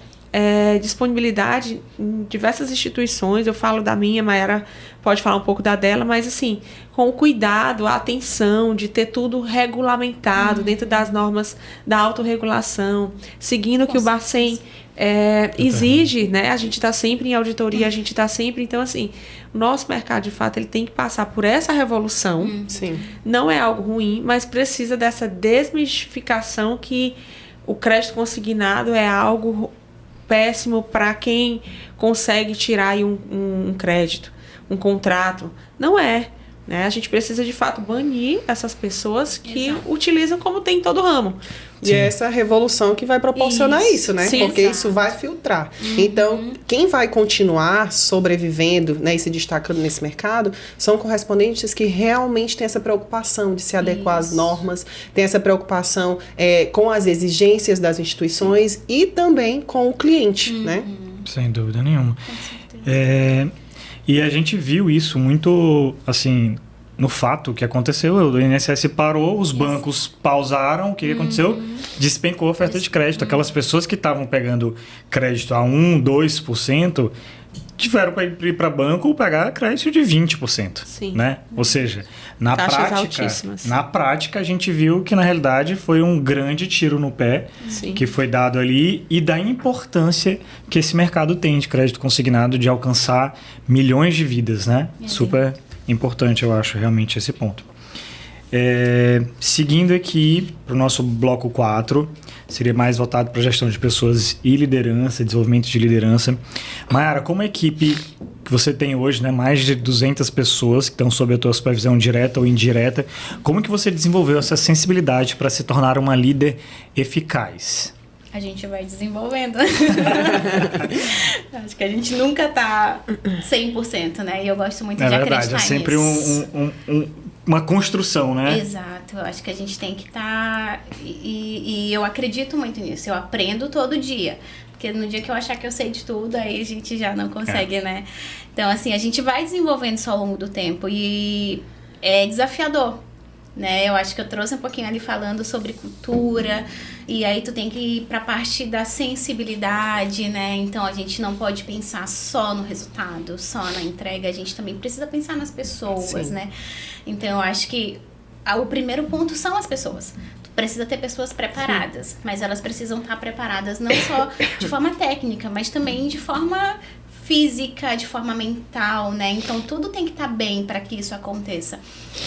disponibilidade em diversas instituições. Eu falo da minha, Mayara pode falar um pouco da dela, mas assim, com o cuidado, a atenção de ter tudo regulamentado dentro das normas da autorregulação, seguindo o que o Bacen exige, né? A gente está sempre em auditoria, a gente está sempre... Então, assim, o nosso mercado, de fato, ele tem que passar por essa revolução. Sim. Não é algo ruim, mas precisa dessa desmistificação que o crédito consignado é algo péssimo para quem consegue tirar aí um crédito, um contrato. Não é. Né? A gente precisa, de fato, banir essas pessoas que utilizam como tem em todo ramo. E é essa revolução que vai proporcionar isso, né? Sim, porque isso vai filtrar. Então, quem vai continuar sobrevivendo, né, e se destacando nesse mercado são correspondentes que realmente têm essa preocupação de se adequar às normas, têm essa preocupação com as exigências das instituições e também com o cliente, né? Sem dúvida nenhuma. E a gente viu isso muito, assim, no fato que aconteceu. O INSS parou, os bancos pausaram, o que aconteceu? Despencou a oferta de crédito. Aquelas pessoas que estavam pegando crédito a 1%, 2%, tiveram para ir para banco pegar crédito de 20%. Sim. Né? Ou seja, na Taxas prática a gente viu que na realidade foi um grande tiro no pé que foi dado ali e da importância que esse mercado tem de crédito consignado de alcançar milhões de vidas, né? Super importante, eu acho, realmente esse ponto. Seguindo aqui para o nosso bloco 4, seria mais voltado para gestão de pessoas e liderança, desenvolvimento de liderança. Mayara, como a equipe que você tem hoje, né, mais de 200 pessoas que estão sob a tua supervisão direta ou indireta, como que você desenvolveu essa sensibilidade para se tornar uma líder eficaz? A gente vai desenvolvendo. Acho que a gente nunca tá 100%, né? E eu gosto muito de acreditar nisso. É sempre uma construção, né? Exato. Eu acho que a gente tem que estar... E eu acredito muito nisso. Eu aprendo todo dia. Porque no dia que eu achar que eu sei de tudo, aí a gente já não consegue, né? Então, assim, a gente vai desenvolvendo isso ao longo do tempo. E é desafiador, né? Eu acho que eu trouxe um pouquinho ali falando sobre cultura. E aí tu tem que ir pra parte da sensibilidade, né? Então a gente não pode pensar só no resultado, só na entrega. A gente também precisa pensar nas pessoas, né? Então eu acho que o primeiro ponto são as pessoas. Tu precisa ter pessoas preparadas, mas elas precisam estar preparadas não só de forma técnica, mas também de forma física, de forma mental, né? Então tudo tem que estar bem para que isso aconteça.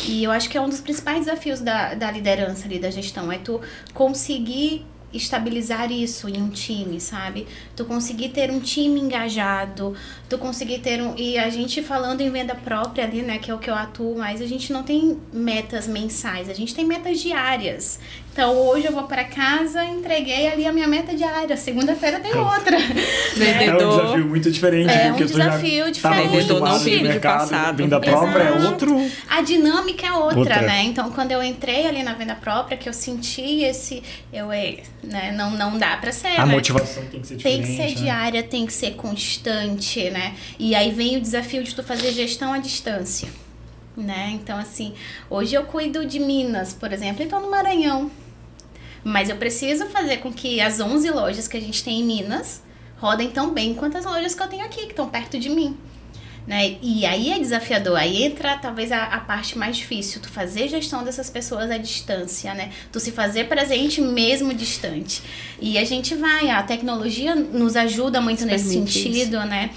E eu acho que é um dos principais desafios da liderança ali, da gestão, é tu conseguir estabilizar isso em um time, sabe? Tu conseguir ter um time engajado, tu conseguir ter e a gente falando em venda própria ali, né, que é o que eu atuo mais, a gente não tem metas mensais, a gente tem metas diárias. Então, hoje eu vou para casa, entreguei ali a minha meta diária. Segunda-feira tem outra. É um desafio muito diferente. É porque um desafio diferente. Vendedor não filho de passado. Venda própria é outro. A dinâmica é outra, né? Então, quando eu entrei ali na venda própria, que eu senti né? Não dá para ser, A né? motivação tem que ser diferente. Tem que ser diária, tem que ser constante, né? E aí vem o desafio de tu fazer gestão à distância, né? Então, assim, hoje eu cuido de Minas, por exemplo, e tô no Maranhão. Mas eu preciso fazer com que as 11 lojas que a gente tem em Minas rodem tão bem quanto as lojas que eu tenho aqui, que estão perto de mim. Né? E aí é desafiador, aí entra talvez a parte mais difícil, tu fazer gestão dessas pessoas à distância, né? Tu se fazer presente mesmo distante. E a gente a tecnologia nos ajuda muito nesse sentido, né?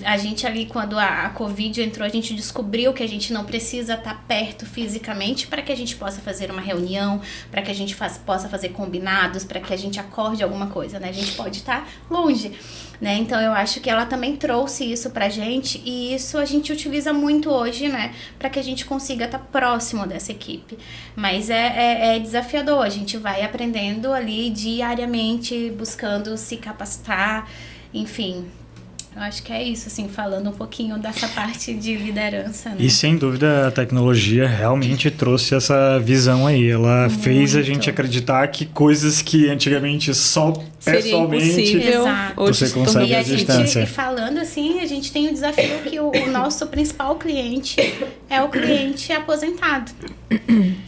A gente ali, quando a Covid entrou, a gente descobriu que a gente não precisa estar perto fisicamente para que a gente possa fazer uma reunião, para que a gente possa fazer combinados, para que a gente acorde alguma coisa, né? A gente pode estar longe, né? Então eu acho que ela também trouxe isso pra gente e isso a gente utiliza muito hoje, né? Para que a gente consiga estar próximo dessa equipe. Mas é desafiador, a gente vai aprendendo ali diariamente, buscando se capacitar, enfim. Eu acho que é isso, assim, falando um pouquinho dessa parte de liderança, né? E sem dúvida a tecnologia realmente trouxe essa visão aí. Ela fez a gente acreditar que coisas que antigamente só pessoalmente você consegue à distância. E falando assim, a gente tem o desafio que o nosso principal cliente é o cliente aposentado.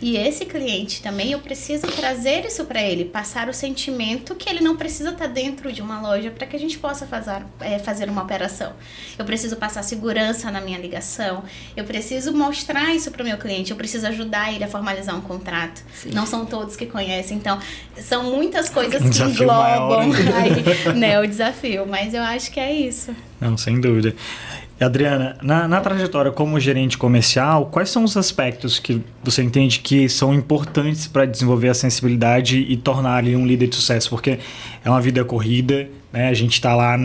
E esse cliente também, eu preciso trazer isso para ele, passar o sentimento que ele não precisa estar dentro de uma loja para que a gente possa fazer uma operação. Eu preciso passar segurança na minha ligação, eu preciso mostrar isso para o meu cliente, eu preciso ajudar ele a formalizar um contrato. Sim. Não são todos que conhecem, então são muitas coisas que englobam aí, né, o desafio, mas eu acho que é isso. Não, sem dúvida. Adriana, na trajetória como gerente comercial, quais são os aspectos que você entende que são importantes para desenvolver a sensibilidade e tornar ali um líder de sucesso? Porque é uma vida corrida, né? A gente está lá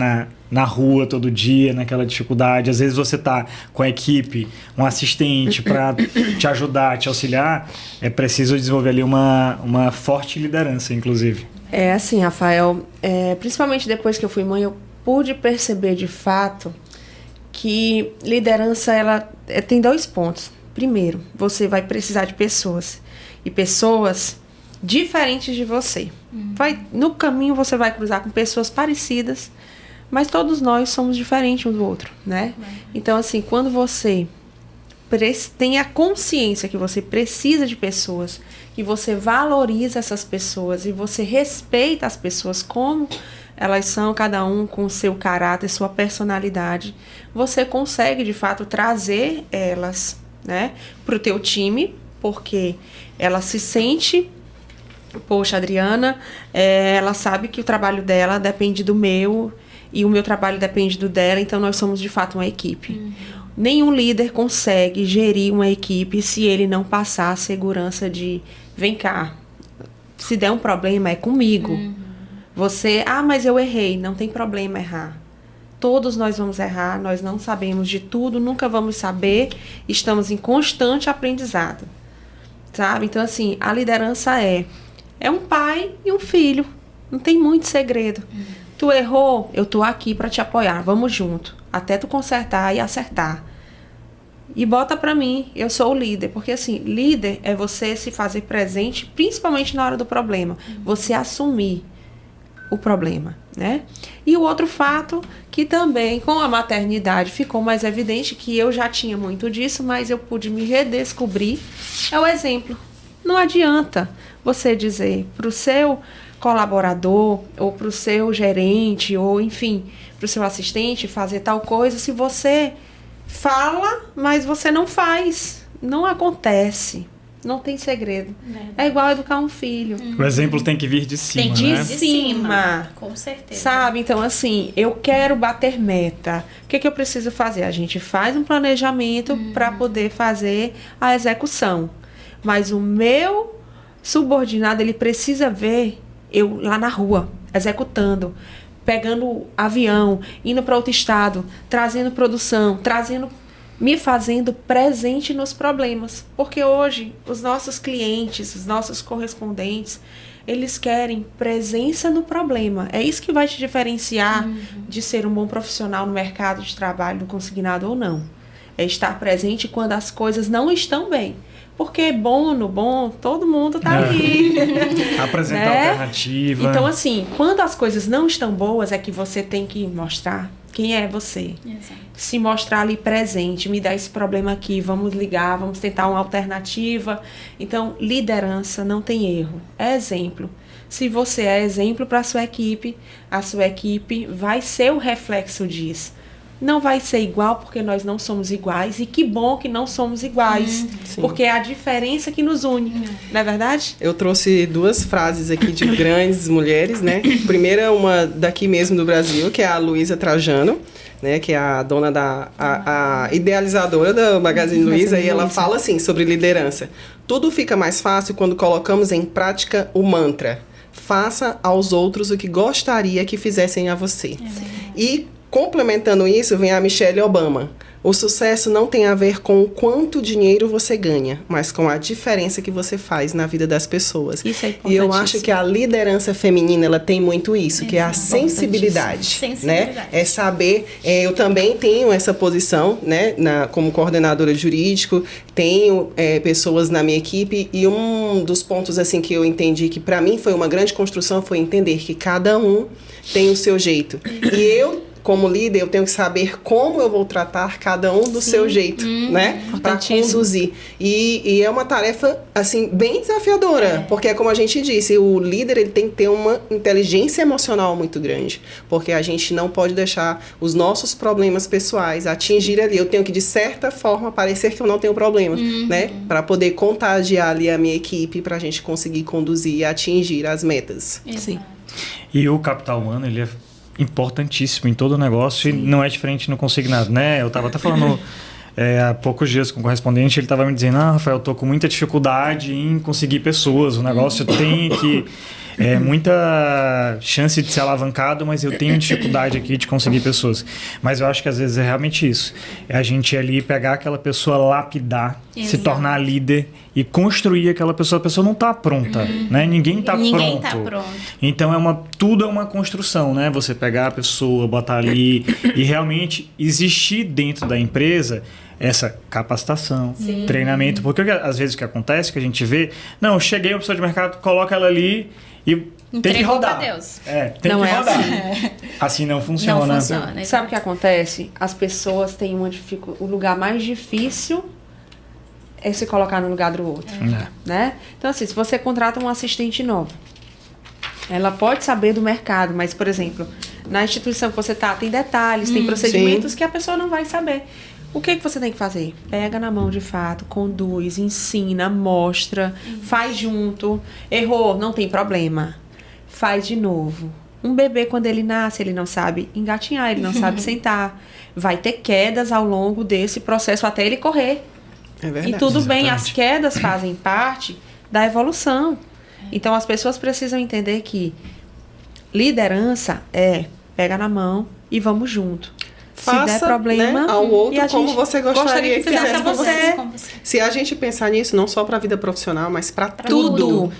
na rua todo dia, naquela dificuldade. Às vezes você está com a equipe, um assistente para te ajudar, te auxiliar. É preciso desenvolver ali uma forte liderança, inclusive. É assim, Rafael, principalmente depois que eu fui mãe, eu pude perceber de fato que liderança, ela tem 2 pontos. Primeiro, você vai precisar de pessoas. E pessoas diferentes de você. No caminho você vai cruzar com pessoas parecidas, mas todos nós somos diferentes um do outro, né? Então, assim, quando você tem a consciência que você precisa de pessoas, que você valoriza essas pessoas e você respeita as pessoas como elas são, cada um com o seu caráter, sua personalidade, você consegue, de fato, trazer elas, né, para o teu time, porque ela se sente, poxa, Adriana, ela sabe que o trabalho dela depende do meu e o meu trabalho depende do dela, então nós somos, de fato, uma equipe. Nenhum líder consegue gerir uma equipe se ele não passar a segurança de, vem cá, se der um problema é comigo. Você, mas eu errei, não tem problema errar. Todos nós vamos errar, nós não sabemos de tudo, nunca vamos saber, estamos em constante aprendizado, sabe? Então, assim, a liderança é um pai e um filho, não tem muito segredo. Tu errou, eu tô aqui para te apoiar, vamos junto, até tu consertar e acertar. E bota pra mim, eu sou o líder, porque assim, líder é você se fazer presente, principalmente na hora do problema, você assumir o problema, né? E o outro fato, que também com a maternidade ficou mais evidente, que eu já tinha muito disso, mas eu pude me redescobrir, é o exemplo. Não adianta você dizer para o seu colaborador, ou para o seu gerente, ou enfim, para o seu assistente fazer tal coisa, se você fala, mas você não faz. Não acontece. Não tem segredo. É igual educar um filho. O exemplo tem que vir de cima, tem de né? cima. Com certeza. Sabe? Então, assim, eu quero bater meta. O que eu preciso fazer? A gente faz um planejamento para poder fazer a execução. Mas o meu subordinado, ele precisa ver eu lá na rua, executando, pegando avião, indo para outro estado, trazendo produção, me fazendo presente nos problemas. Porque hoje, os nossos clientes, os nossos correspondentes, eles querem presença no problema. É isso que vai te diferenciar de ser um bom profissional no mercado de trabalho, no consignado ou não. É estar presente quando as coisas não estão bem. Porque bom, todo mundo tá ali. Apresentar alternativa. Então, assim, quando as coisas não estão boas, é que você tem que mostrar quem é você. Exato. Se mostrar ali presente, me dá esse problema aqui, vamos ligar, vamos tentar uma alternativa. Então, liderança não tem erro, é exemplo. Se você é exemplo para a sua equipe vai ser o reflexo disso. Não vai ser igual porque nós não somos iguais, e que bom que não somos iguais, porque é a diferença que nos une, não é verdade? Eu trouxe 2 frases aqui de grandes mulheres, né? Primeira, uma daqui mesmo do Brasil, que é a Luísa Trajano, né? Que é a dona a idealizadora da Magazine Luiza, e ela fala assim sobre liderança. Tudo fica mais fácil quando colocamos em prática o mantra: faça aos outros o que gostaria que fizessem a você. E complementando isso, vem a Michelle Obama. O sucesso não tem a ver com o quanto dinheiro você ganha, mas com a diferença que você faz na vida das pessoas. Isso é importantíssimo. E eu acho que a liderança feminina, ela tem muito isso, que é a sensibilidade, né? É saber, eu também tenho essa posição, né, como coordenadora jurídica, tenho pessoas na minha equipe, e um dos pontos assim que eu entendi que para mim foi uma grande construção foi entender que cada um tem o seu jeito. E eu, como líder, eu tenho que saber como eu vou tratar cada um do seu jeito, né? Para conduzir. E é uma tarefa, assim, bem desafiadora. Porque, como a gente disse, o líder ele tem que ter uma inteligência emocional muito grande. Porque a gente não pode deixar os nossos problemas pessoais atingir ali. Eu tenho que, de certa forma, parecer que eu não tenho problema, né? Para poder contagiar ali a minha equipe, para a gente conseguir conduzir e atingir as metas. Sim. E o capital humano, ele é importantíssimo em todo o negócio. Sim. E não é diferente no consignado, né? Eu estava até falando há poucos dias com o correspondente, ele estava me dizendo, Rafael, eu tô com muita dificuldade em conseguir pessoas, o negócio tem que... muita chance de ser alavancado, mas eu tenho dificuldade aqui de conseguir pessoas. Mas eu acho que às vezes é realmente isso. É a gente ali pegar aquela pessoa, lapidar, se tornar líder e construir aquela pessoa. A pessoa não está pronta, né? Ninguém está pronto. Então tudo é uma construção, né? Você pegar a pessoa, botar ali e realmente existir dentro da empresa essa capacitação, treinamento. Porque às vezes o que acontece, que a gente vê, não, cheguei uma pessoa de mercado, coloca ela ali e tem que rodar. Deus. Tem que rodar. Assim não funciona. Não funciona. Sabe o que acontece? As pessoas têm uma dificuldade. O lugar mais difícil é se colocar no lugar do outro. Né? Então, assim, se você contrata um assistente nova, ela pode saber do mercado, mas, por exemplo, na instituição que você está, tem detalhes, tem procedimentos que a pessoa não vai saber. O que você tem que fazer? Pega na mão de fato, conduz, ensina, mostra, faz junto. Errou, não tem problema. Faz de novo. Um bebê, quando ele nasce, ele não sabe engatinhar, ele não sabe sentar. Vai ter quedas ao longo desse processo até ele correr. É verdade. E tudo bem, as quedas fazem parte da evolução. Então, as pessoas precisam entender que liderança pega na mão e vamos junto. Faça, se der problema, né, ao outro como você gostaria que fizesse com você. Se a gente pensar nisso, não só para a vida profissional, mas para tudo.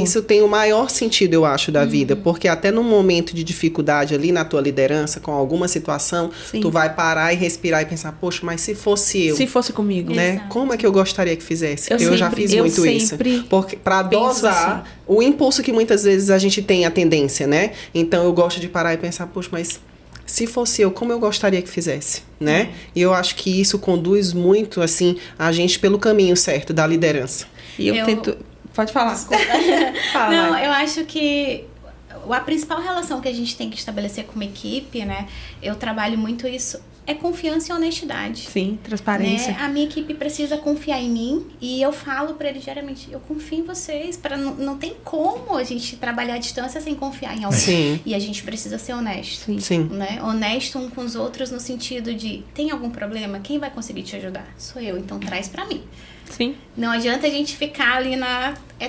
Isso tem o maior sentido, eu acho, da vida. Porque até no momento de dificuldade ali na tua liderança, com alguma situação, tu vai parar e respirar e pensar, poxa, mas se fosse eu. Se fosse comigo. Né? Como é que eu gostaria que fizesse? Eu já fiz muito isso. Porque para dosar o impulso que muitas vezes a gente tem a tendência, né? Então eu gosto de parar e pensar, poxa, mas... se fosse eu, como eu gostaria que fizesse, né? E eu acho que isso conduz muito, assim, a gente pelo caminho certo da liderança. E eu tento... Pode falar. Fala, não, eu acho que a principal relação que a gente tem que estabelecer com uma equipe, né? Eu trabalho muito isso, é confiança e honestidade. Sim, transparência. Né? A minha equipe precisa confiar em mim e eu falo para eles diariamente, eu confio em vocês, não tem como a gente trabalhar à distância sem confiar em alguém. Sim. E a gente precisa ser honesto. Sim. Né? Honesto um com os outros no sentido de, tem algum problema? Quem vai conseguir te ajudar? Sou eu, então traz para mim. Sim. Não adianta a gente ficar ali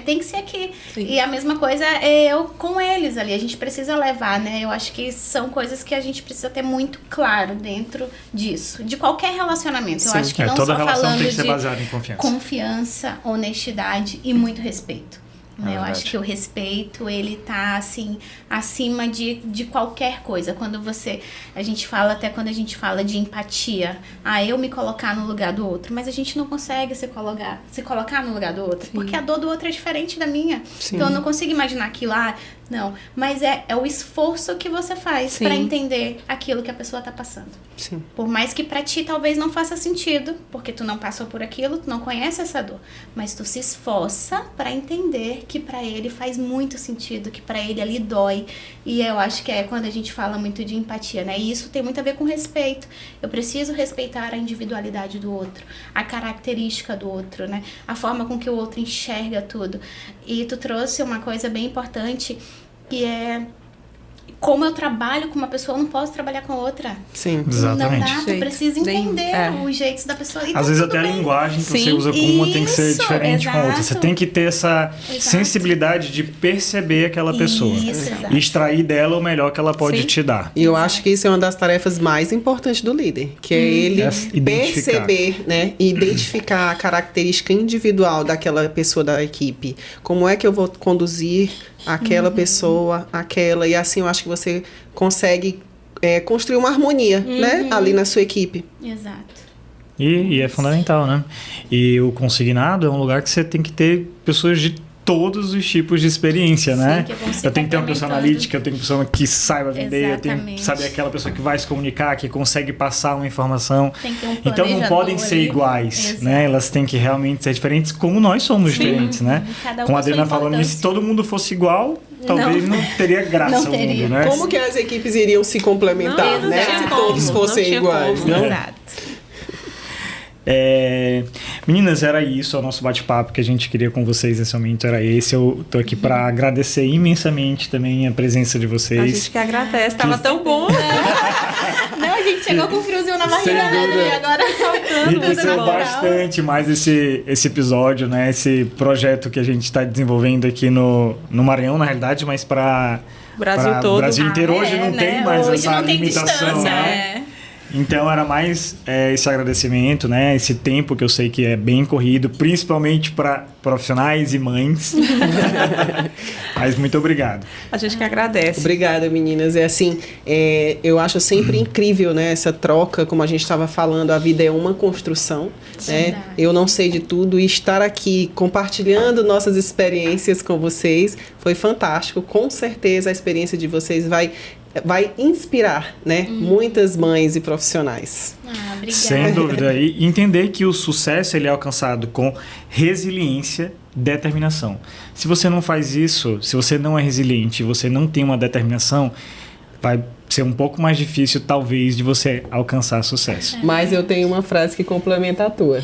tem que ser aqui. Sim. E a mesma coisa é eu com eles ali. A gente precisa levar, né? Eu acho que são coisas que a gente precisa ter muito claro dentro disso. De qualquer relacionamento. Sim. Eu acho que não toda só relação falando tem que ser de baseada em confiança. Confiança, honestidade e muito respeito. Né? Eu acho que o respeito, ele tá, assim, acima de qualquer coisa. A gente fala, até quando a gente fala de empatia, eu me colocar no lugar do outro, mas a gente não consegue se colocar no lugar do outro, porque a dor do outro é diferente da minha. Sim. Então eu não consigo imaginar aquilo lá, não. Mas é o esforço que você faz para entender aquilo que a pessoa tá passando. Sim. Por mais que pra ti talvez não faça sentido, porque tu não passou por aquilo, tu não conhece essa dor, mas tu se esforça para entender que pra ele faz muito sentido, que pra ele ali dói. E eu acho que é quando a gente fala muito de empatia, né? E isso tem muito a ver com respeito. Eu preciso respeitar a individualidade do outro, a característica do outro, né? A forma com que o outro enxerga tudo. E tu trouxe uma coisa bem importante, que é como eu trabalho com uma pessoa, eu não posso trabalhar com outra. Sim, exatamente. Não dá, tu precisa entender os jeitos da pessoa. Às vezes até a linguagem que você usa com uma tem que ser diferente com a outra. Você tem que ter essa sensibilidade de perceber aquela pessoa. E extrair dela o melhor que ela pode te dar. E eu acho que isso é uma das tarefas mais importantes do líder, que é ele perceber, né? Identificar a característica individual daquela pessoa da equipe. Como é que eu vou conduzir aquela pessoa, e assim eu acho que você consegue construir uma harmonia, né, ali na sua equipe. Exato. E é fundamental, né? E o consignado é um lugar que você tem que ter pessoas de todos os tipos de experiência, né? Eu tenho que ter uma pessoa analítica, eu tenho que ter uma pessoa que saiba vender, eu tenho que saber aquela pessoa que vai se comunicar, que consegue passar uma informação. Tem que ter um então não podem ser iguais, né? Elas têm que realmente ser diferentes, como nós somos diferentes, né? Como a Adriana falou, se todo mundo fosse igual, talvez não teria graça o mundo, né? Como que as equipes iriam se complementar, né? Se todos fossem iguais, né? Exato. Meninas, era isso, o nosso bate-papo que a gente queria com vocês nesse momento era esse. Eu tô aqui para agradecer imensamente também a presença de vocês. A gente que agradece, tava tão bom. Não, a gente chegou com um friozinho na barriga, né? E agora saltando. Enriqueceu bastante mais esse episódio, né? Esse projeto que a gente está desenvolvendo aqui no Maranhão, na realidade, mas para Brasil todo. Brasil inteiro. Hoje não tem mais hoje essa não tem limitação, né? Então era mais esse agradecimento, né? Esse tempo que eu sei que é bem corrido, principalmente para profissionais e mães. Mas muito obrigado. A gente que agradece. Obrigada, meninas. É assim, eu acho sempre incrível, né? Essa troca, como a gente estava falando, a vida é uma construção. Né? Eu não sei de tudo e estar aqui compartilhando nossas experiências com vocês foi fantástico. Com certeza a experiência de vocês vai inspirar, né? Muitas mães e profissionais. Obrigada. Sem dúvida. E entender que o sucesso ele é alcançado com resiliência, determinação. Se você não faz isso, se você não é resiliente, você não tem uma determinação, vai ser um pouco mais difícil, talvez, de você alcançar sucesso. Mas eu tenho uma frase que complementa a tua.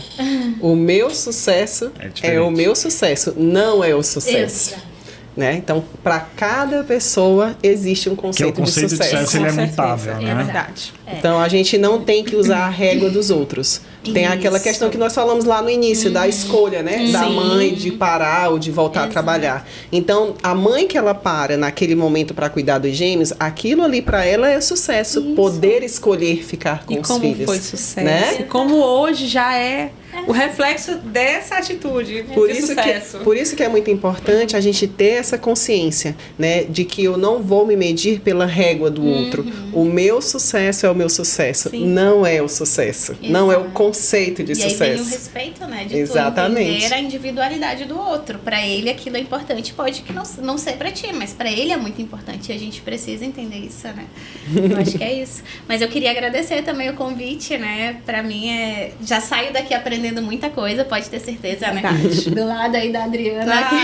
O meu sucesso é o meu sucesso, não é o sucesso. Né? Então, para cada pessoa existe um conceito de sucesso. Que o conceito de sucesso ele é mutável, né? Verdade. Então, a gente não tem que usar a régua dos outros. Tem aquela questão que nós falamos lá no início, da escolha, né? Da mãe de parar ou de voltar a trabalhar. Então, a mãe que ela para naquele momento para cuidar dos gêmeos, aquilo ali para ela é sucesso. Poder escolher ficar com os filhos. E como foi sucesso. Né? E como hoje já é o reflexo dessa atitude de sucesso. Por isso que é muito importante a gente ter essa consciência, né? De que eu não vou me medir pela régua do outro. O meu sucesso é o meu sucesso. Não é o sucesso. Não é o conceito de sucesso. E aí vem o respeito, né? De Exatamente. tu entender a individualidade do outro. Para ele aquilo é importante. Pode que não ser para ti, mas para ele é muito importante. E a gente precisa entender isso, né? Eu acho que é isso. Mas eu queria agradecer também o convite, né? Para mim já saio daqui aprendendo muita coisa, pode ter certeza, né? Do lado aí da Adriana, que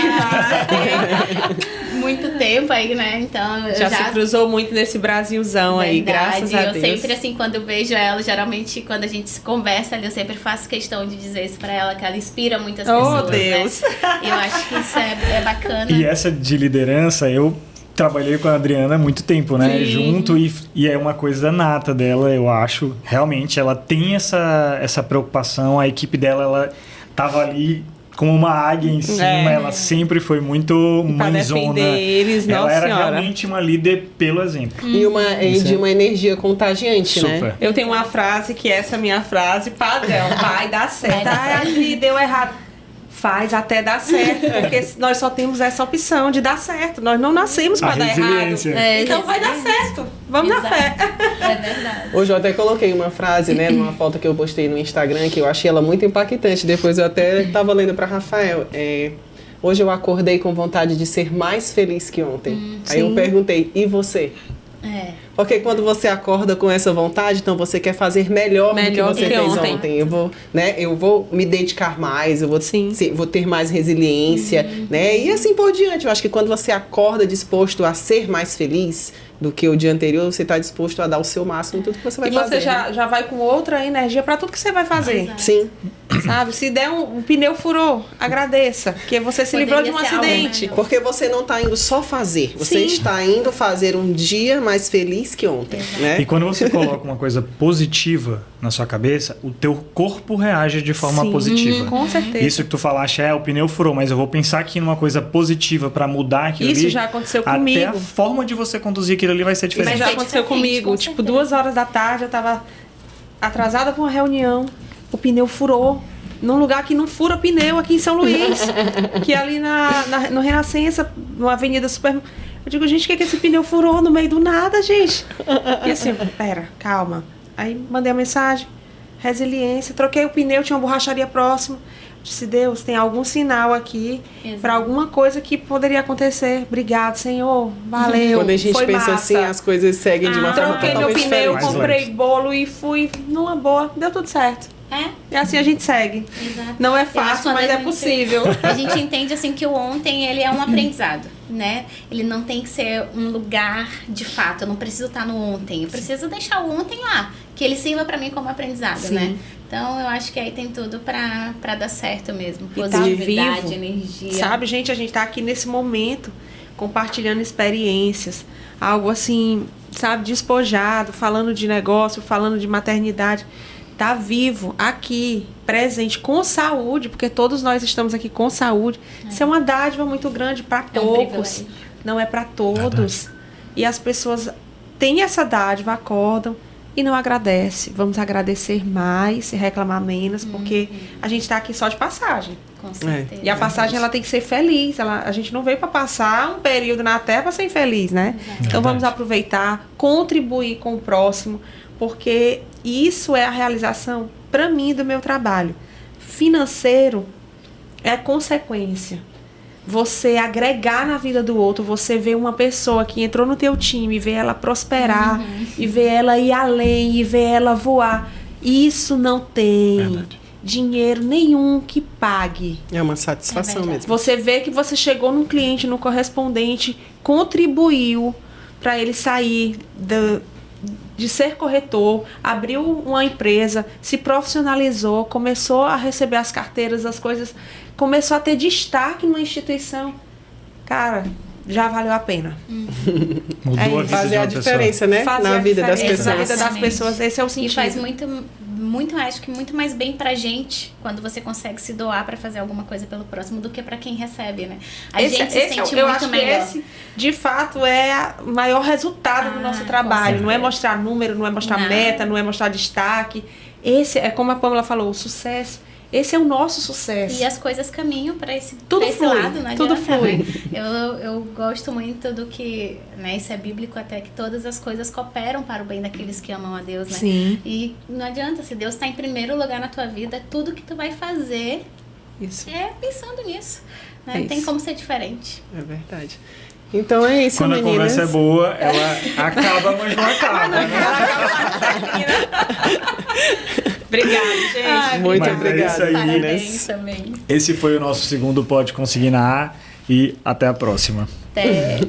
muito tempo aí, né? Então já se cruzou muito nesse Brasilzão aí, graças a Deus. Eu sempre, assim, quando eu vejo ela, geralmente quando a gente se conversa ali, eu sempre faço questão de dizer isso pra ela, que ela inspira muitas pessoas. Oh, Deus! Né? Eu acho que isso é bacana. E essa de liderança, eu trabalhei com a Adriana há muito tempo, né? Sim. Junto, e é uma coisa nata dela, eu acho. Realmente, ela tem essa preocupação, a equipe dela, ela tava ali como uma águia em cima, ela sempre foi muito mãezona. Defender eles, ela nossa era senhora. Realmente uma líder pelo exemplo. E de uma energia contagiante, Super. né? Eu tenho uma frase que essa é a minha frase padrão, vai dar certo. Ai, deu errado. Faz até dar certo, porque nós só temos essa opção de dar certo. Nós não nascemos para dar errado. Então vai dar certo. Vamos na fé. É verdade. Hoje eu até coloquei uma frase, né, numa foto que eu postei no Instagram, que eu achei ela muito impactante. Depois eu até estava lendo para Rafael. Hoje eu acordei com vontade de ser mais feliz que ontem. Aí eu perguntei, e você? Porque quando você acorda com essa vontade, então você quer fazer melhor do que você fez ontem. Eu vou me dedicar mais, eu vou ter mais resiliência, né? E assim por diante. Eu acho que quando você acorda disposto a ser mais feliz do que o dia anterior, você está disposto a dar o seu máximo em tudo que você vai fazer. E você já vai com outra energia para tudo que você vai fazer. Exato. Sim. Sabe? Se der um pneu furou, agradeça, porque você se livrou de um acidente. Porque você não está indo só fazer, você está indo fazer um dia mais feliz que ontem, né? E quando você coloca uma coisa positiva na sua cabeça, o teu corpo reage de forma positiva. Com certeza. Isso que tu falaste, o pneu furou, mas eu vou pensar aqui numa coisa positiva para mudar aquilo ali. Isso já aconteceu comigo. Até a forma de você conduzir aquilo ali vai ser diferente. Mas já aconteceu comigo. Tipo, 2h da tarde, eu tava atrasada para uma reunião, o pneu furou. Num lugar que não fura pneu aqui em São Luís. Que é ali no Renascença, numa avenida super... Eu digo, gente, o que esse pneu furou no meio do nada, gente? E assim, pera, calma. Aí mandei a mensagem, resiliência, troquei o pneu, tinha uma borracharia próxima. Disse, Deus, tem algum sinal aqui para alguma coisa que poderia acontecer. Obrigado, Senhor. Valeu. Quando a gente foi pensa massa. assim, as coisas seguem de uma forma Troquei meu totalmente pneu, diferente. comprei bolo e fui numa boa. Deu tudo certo. E assim a gente segue. Exato. Não é fácil, mas é possível. A gente entende assim que o ontem ele é um aprendizado. né? Ele não tem que ser um lugar de fato. Eu não preciso estar no ontem. Eu preciso deixar o ontem lá, que ele sirva para mim como aprendizado, Sim. né? Então, eu acho que aí tem tudo para dar certo mesmo. E tá Positividade, vivo. energia. Sabe, gente, a gente tá aqui nesse momento compartilhando experiências, algo assim, sabe, despojado, falando de negócio, falando de maternidade. Tá vivo, aqui, presente, com saúde, porque todos nós estamos aqui com saúde. Isso é uma dádiva muito grande para poucos, não é para todos. E as pessoas têm essa dádiva, acordam e não agradecem. Vamos agradecer mais e reclamar menos, porque a gente está aqui só de passagem. Com certeza. E a passagem, ela tem que ser feliz. A gente não veio para passar um período na Terra para ser infeliz, né? Então vamos aproveitar, contribuir com o próximo, porque isso é a realização, para mim, do meu trabalho. Financeiro é consequência. Você agregar na vida do outro, você vê uma pessoa que entrou no teu time, vê ela prosperar, e vê ela ir além, e vê ela voar. Isso não tem dinheiro nenhum que pague. É uma satisfação mesmo. Você vê que você chegou num cliente, no correspondente, contribuiu para ele sair de ser corretor, abriu uma empresa, se profissionalizou, começou a receber as carteiras, as coisas, começou a ter destaque numa instituição. Cara, já valeu a pena. Mudou a vida Fazer de uma a diferença, né? Fazer Na a vida das diferença na pessoas. vida das pessoas, esse é o sentido. E faz muito, acho que muito mais bem pra gente quando você consegue se doar pra fazer alguma coisa pelo próximo do que pra quem recebe, né? A gente se sente eu muito acho melhor. que esse, de fato, é o maior resultado do nosso trabalho. Não é mostrar número, não é mostrar meta, não é mostrar destaque. Esse é, como a Pamela falou, o sucesso. Esse é o nosso sucesso. E as coisas caminham para esse, Tudo esse flui, lado, não tudo adianta, flui. né? Eu gosto muito do que, né, isso é bíblico até, que todas as coisas cooperam para o bem daqueles que amam a Deus, né? Sim. E não adianta, se Deus está em primeiro lugar na tua vida, tudo que tu vai fazer Isso. é pensando nisso, né? É Não tem isso. como ser diferente. É verdade. Então é isso, Quando meninas. a conversa é boa, ela acaba, mas não acaba, né? Obrigada, gente. Muito Mas é obrigada, isso aí. Parabéns meninas. também. Esse foi o nosso segundo Pode Consignar e até a próxima. Até.